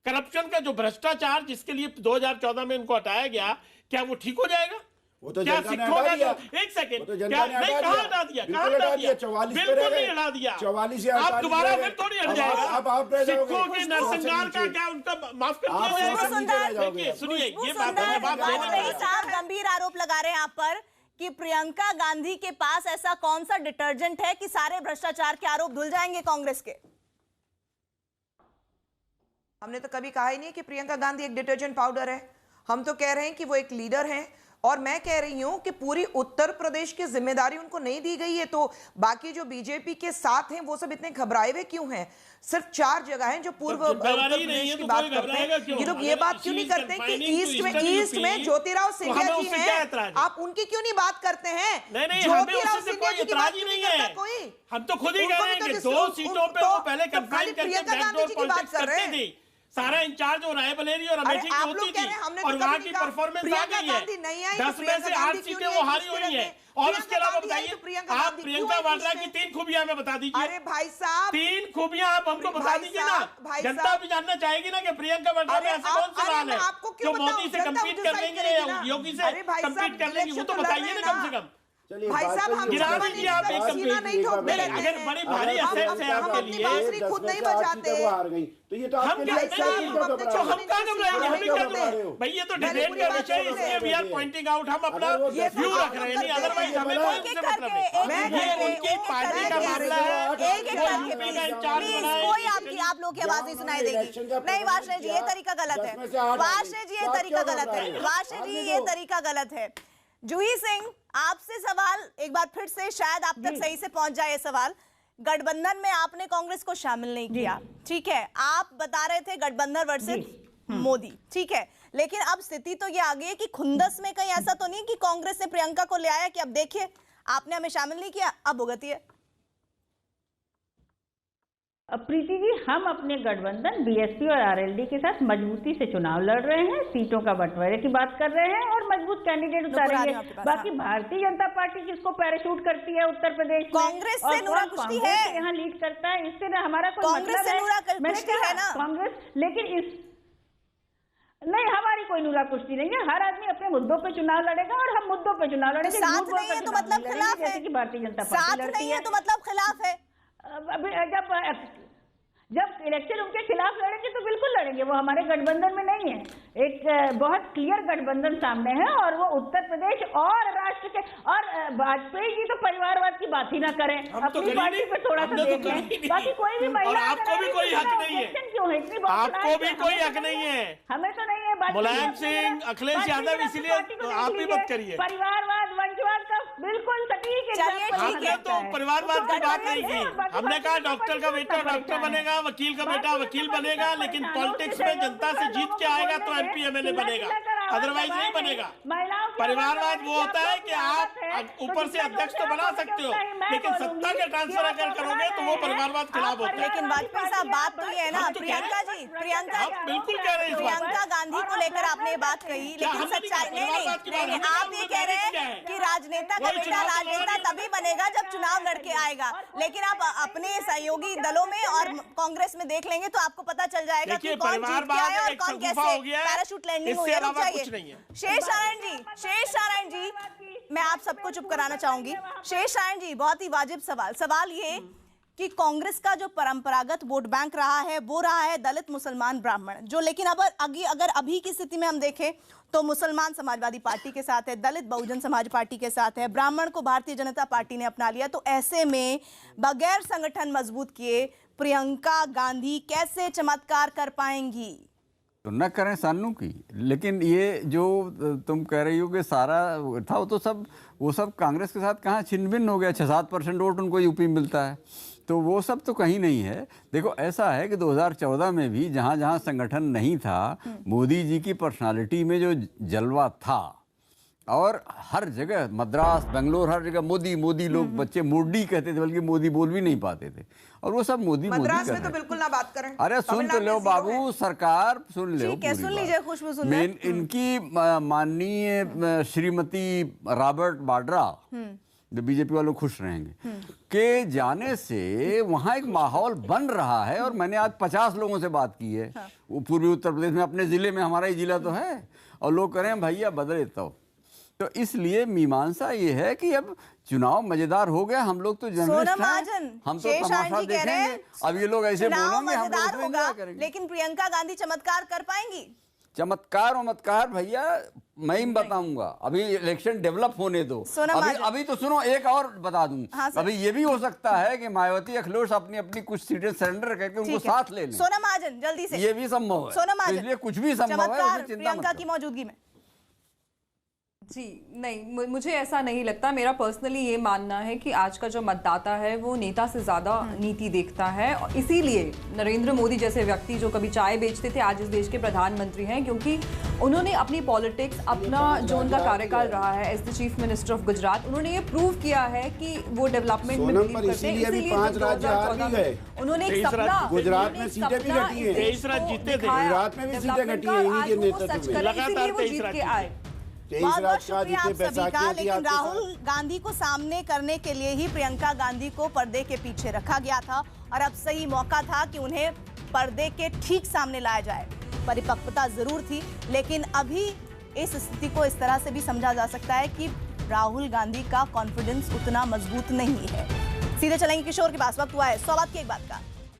करप्शन का जो भ्रष्टाचार जिसके लिए 2014 में इनको हटाया गया, क्या वो ठीक हो जाएगा? वो तो क्या जनता ने हटा दिया। एक सेकंड, तो क्या नहीं, कहाँ हटा दिया? कहाँ हटा दिया? 44 बिल्कुल नहीं हटा दिया। 44 आप दोबारा फिर थोड़ी हट जाएगा। आप सिखों के नरसंहार का क्या उनका माफ कर दिया जाएगा? सुनिए, ये बात साहब गंभीर आरोप लगा रहे हैं आप पर कि प्रियंका गांधी के पास ऐसा कौन सा डिटर्जेंट है कि सारे भ्रष्टाचार के आरोप धुल जाएंगे कांग्रेस के? हमने तो कभी कहा ही नहीं कि प्रियंका गांधी एक डिटर्जेंट पाउडर है। हम तो कह रहे हैं कि वो एक लीडर हैं, और मैं कह रही हूं कि पूरी उत्तर प्रदेश की जिम्मेदारी उनको नहीं दी गई है। तो बाकी जो बीजेपी के साथ हैं वो सब इतने घबराए हुए क्यों हैं? सिर्फ 4 जगह हैं जो पूर्व उत्तर प्रदेश की बात करते हैं। ये लोग ये बात क्यों नहीं करते कि ईस्ट में ज्योतिराव सिंधिया जी हैं, आप उनकी क्यों नहीं बात करते हैं? ज्योतिराव सिंधिया जी की बात नहीं करता कोई। हम तो खुद ही कह रहे हैं कि 2 सीटों पे वो पहले कंफाइन करके बैकडोर पॉलिटिक्स करते थे। सारा इंचार्ज और रायबरेली और अमेठी की होती थी, और वहां की परफॉर्मेंस आ गई है। 10 में से 8 सीटें वो हारी हुई हैं। और उसके अलावा बताइए, आप प्रियंका वाड्रा की 3 खूबियां हमें बता दीजिए। अरे भाई साहब, 3 खूबियां आप हमको बता दीजिए ना। जनता भी जानना चाहेगी ना कि प्रियंका वाड्रा में ऐसे कौन से सवाल है जो मोदी से कम्पीट कर लेंगे या योगी से कम्पीट कर लेंगे, वो तो बताइए ना कम से कम। भाई साहब, हम सीना नहीं ठोकते रहते हैं। अगर बड़ी भारी असेट्स है आपके लिए, बांसुरी खुद नहीं बजाते। तो ये तो हम क्या भाई, ये तो डिबेट का विषय है, इसलिए वी आर पॉइंटिंग आउट, हम अपना व्यू रख रहे हैं, नहीं अदरवाइज हमें कोई मतलब नहीं। ये उनकी पार्टी का मामला है। कोई आप लोग की आवाज नहीं सुनाई देगी। नहीं वाशे जी, ये तरीका गलत है। वाशे जी, ये तरीका गलत है। वाशे जी, ये तरीका गलत है। जूही सिंह, आपसे सवाल एक बार फिर से, शायद आप तक सही से पहुंच जाए ये सवाल। गठबंधन में आपने कांग्रेस को शामिल नहीं किया, ठीक है, आप बता रहे थे गठबंधन वर्सेस मोदी, ठीक है, लेकिन अब स्थिति तो ये आ गई है कि खुंदस में कहीं ऐसा तो नहीं कि कांग्रेस ने प्रियंका को ले आया कि अब देखिए आपने हमें शामिल नहीं किया, अब भुगतिए। प्रीति जी, हम अपने गठबंधन बीएसपी और आरएलडी के साथ मजबूती से चुनाव लड़ रहे हैं, सीटों का बंटवारे की बात कर रहे हैं और मजबूत कैंडिडेट उतारेंगे। बाकी भारतीय जनता पार्टी जिसको पैराशूट करती है उत्तर प्रदेश में, कांग्रेस से नूरा कुश्ती है, यहाँ लीड करता है, इससे ना हमारा कोई मतलब है। मैंने कहा कांग्रेस, लेकिन इस नहीं, हमारी कोई नूरा कुश्ती नहीं है। हर आदमी अपने मुद्दों पे चुनाव लड़ेगा और हम मुद्दों पे चुनाव लड़ेंगे। साथ नहीं है तो मतलब खिलाफ है, जैसे कि भारतीय जनता पार्टी लड़ती है तो मतलब खिलाफ है। जब इलेक्शन उनके खिलाफ लड़ेंगे तो बिल्कुल लड़ेंगे, वो हमारे गठबंधन में नहीं है। एक बहुत क्लियर गठबंधन सामने है और वो उत्तर प्रदेश और राष्ट्र के, और वाजपेयी जी तो परिवारवाद की बात ही ना करें, अपनी पार्टी पे थोड़ा सा देख लें। बाकी कोई भी महिला, आपको भी कोई हक नहीं है, क्यों है इतनी, आपको भी कोई हक नहीं है, हमें तो नहीं है। मुलायम सिंह, अखिलेश यादव, इसलिए आप भी मत करिए। परिवारवाद वंशवाद का बिल्कुल सटीक है। हमने तो परिवारवाद की बात नहीं की, हमने कहा डॉक्टर का बेटा डॉक्टर बनेगा, वकील का बेटा वकील बनेगा, लेकिन पॉलिटिक्स में जनता से जीत के आएगा तो एमपी एमएलए बनेगा, अदरवाइज नहीं बनेगा। परिवारवाद वो होता है कि आप ऊपर से अध्यक्ष तो बना सकते हो, लेकिन सत्ता के ट्रांसफर अगर करोगे तो वो परिवारवाद खिलाफ होता है। लेकिन वाजपेयी साहब, बात तो ये है ना, प्रियंका जी, बिल्कुल कह रहे हैं, प्रियंका गांधी को लेकर आपने ये बात कही, लेकिन सच्चाई नहीं, आप ये कह रहे हैं कि राजनेता का बेटा राजनेता तभी बनेगा जब चुनाव लड़के आएगा, लेकिन आप अपने सहयोगी दलों में और कांग्रेस में देख लेंगे तो आपको पता चल जाएगा कि कौन जीत के आया और कौन कैसे पैराशूट लैंडिंग हुई है। चाहिए शेष नारायण जी, मैं आप सबको चुप कराना चाहूंगी। शेष नारायण जी, बहुत ही वाजिब सवाल ये कि कांग्रेस का जो परंपरागत वोट बैंक रहा है वो रहा है दलित, मुसलमान, ब्राह्मण, जो लेकिन अब अगर अभी की स्थिति में हम देखें तो मुसलमान समाजवादी पार्टी के साथ है, दलित बहुजन समाज पार्टी के साथ है, ब्राह्मण को भारतीय जनता पार्टी ने अपना लिया। तो ऐसे में बगैर संगठन मजबूत किए प्रियंका गांधी कैसे चमत्कार कर पाएंगी? तो न करें सानू की, लेकिन ये जो तुम कह रही हो कि सारा था वो सब कांग्रेस के साथ कहाँ छिन्न भिन्न हो गया। 6-7% वोट उनको यूपी मिलता है, तो वो सब तो कहीं नहीं है। देखो ऐसा है कि 2014 में भी जहाँ जहाँ संगठन नहीं था, मोदी जी की पर्सनालिटी में जो जलवा था, और हर जगह मद्रास, बेंगलोर, हर जगह मोदी मोदी, लोग बच्चे मोदी कहते थे, बल्कि मोदी बोल भी नहीं पाते थे, और वो सब मोदी मोदी मद्रास में तो बिल्कुल ना बात करें। अरे सुन तो लो बाबू, सरकार सुन लो, सुन लीजिए खुशबू, सुन ले। इनकी माननीय श्रीमती रॉबर्ट वाड्रा, जो बीजेपी वालों खुश रहेंगे के जाने से वहां एक माहौल बन रहा है। और मैंने आज 50 लोगों से बात की है पूर्वी उत्तर प्रदेश में, अपने जिले में, हमारा ही जिला तो है, और लोग कह रहे हैं भैया बदले तो इसलिए मीमांसा ये है कि अब चुनाव मजेदार हो गया। हम लोग तो जर्नलिस्ट हैं, हम तो तमाशा देखेंगे। अब ये लोग ऐसे बोलेंगे, हम लोग होगा, लेकिन प्रियंका गांधी चमत्कार कर पाएंगी? चमत्कार भैया मैं ही बताऊंगा। अभी इलेक्शन डेवलप होने दो। अभी तो सुनो, एक और बता दूं। हाँ, अभी ये भी हो सकता है कि मायावती अखिलेश अपनी कुछ सीटें सरेंडर करके उनको साथ ले लें। सोनम महाजन जल्दी से, ये भी संभव है। सोनम महाजन, इसलिए कुछ भी संभव है प्रियंका की मौजूदगी में। जी नहीं, मुझे ऐसा नहीं लगता। मेरा पर्सनली ये मानना है कि आज का जो मतदाता है वो नेता से ज़्यादा नीति देखता है, और इसीलिए नरेंद्र मोदी जैसे व्यक्ति जो कभी चाय बेचते थे आज इस देश के प्रधानमंत्री हैं, क्योंकि उन्होंने अपनी पॉलिटिक्स, अपना जो उनका कार्यकाल रहा है as the chief minister of Gujarat, उन्होंने ये प्रूव किया है कि वो डेवलपमेंट में बिलीव करते हैं। इसीलिए 5 राज्य हार भी गए। उन्होंने एक सपना, गुजरात में सीटें भी घटी हैं, 23 राज्य जीते थे, गुजरात में भी सीटें घटी हैं इन्हीं के नेतृत्व में, लगातार वो जीत के आए। बहुत शुक्रिया आप सभी का। लेकिन राहुल गांधी को सामने करने के लिए ही प्रियंका गांधी को पर्दे के पीछे रखा गया था, और अब सही मौका था कि उन्हें पर्दे के ठीक सामने लाया जाए। परिपक्वता जरूर थी, लेकिन अभी इस स्थिति को इस तरह से भी समझा जा सकता है कि राहुल गांधी का कॉन्फिडेंस उतना मजबूत नहीं है। सीधे चलेंगे किशोर के पास, वक्त हुआ है 100 बात की एक बात का।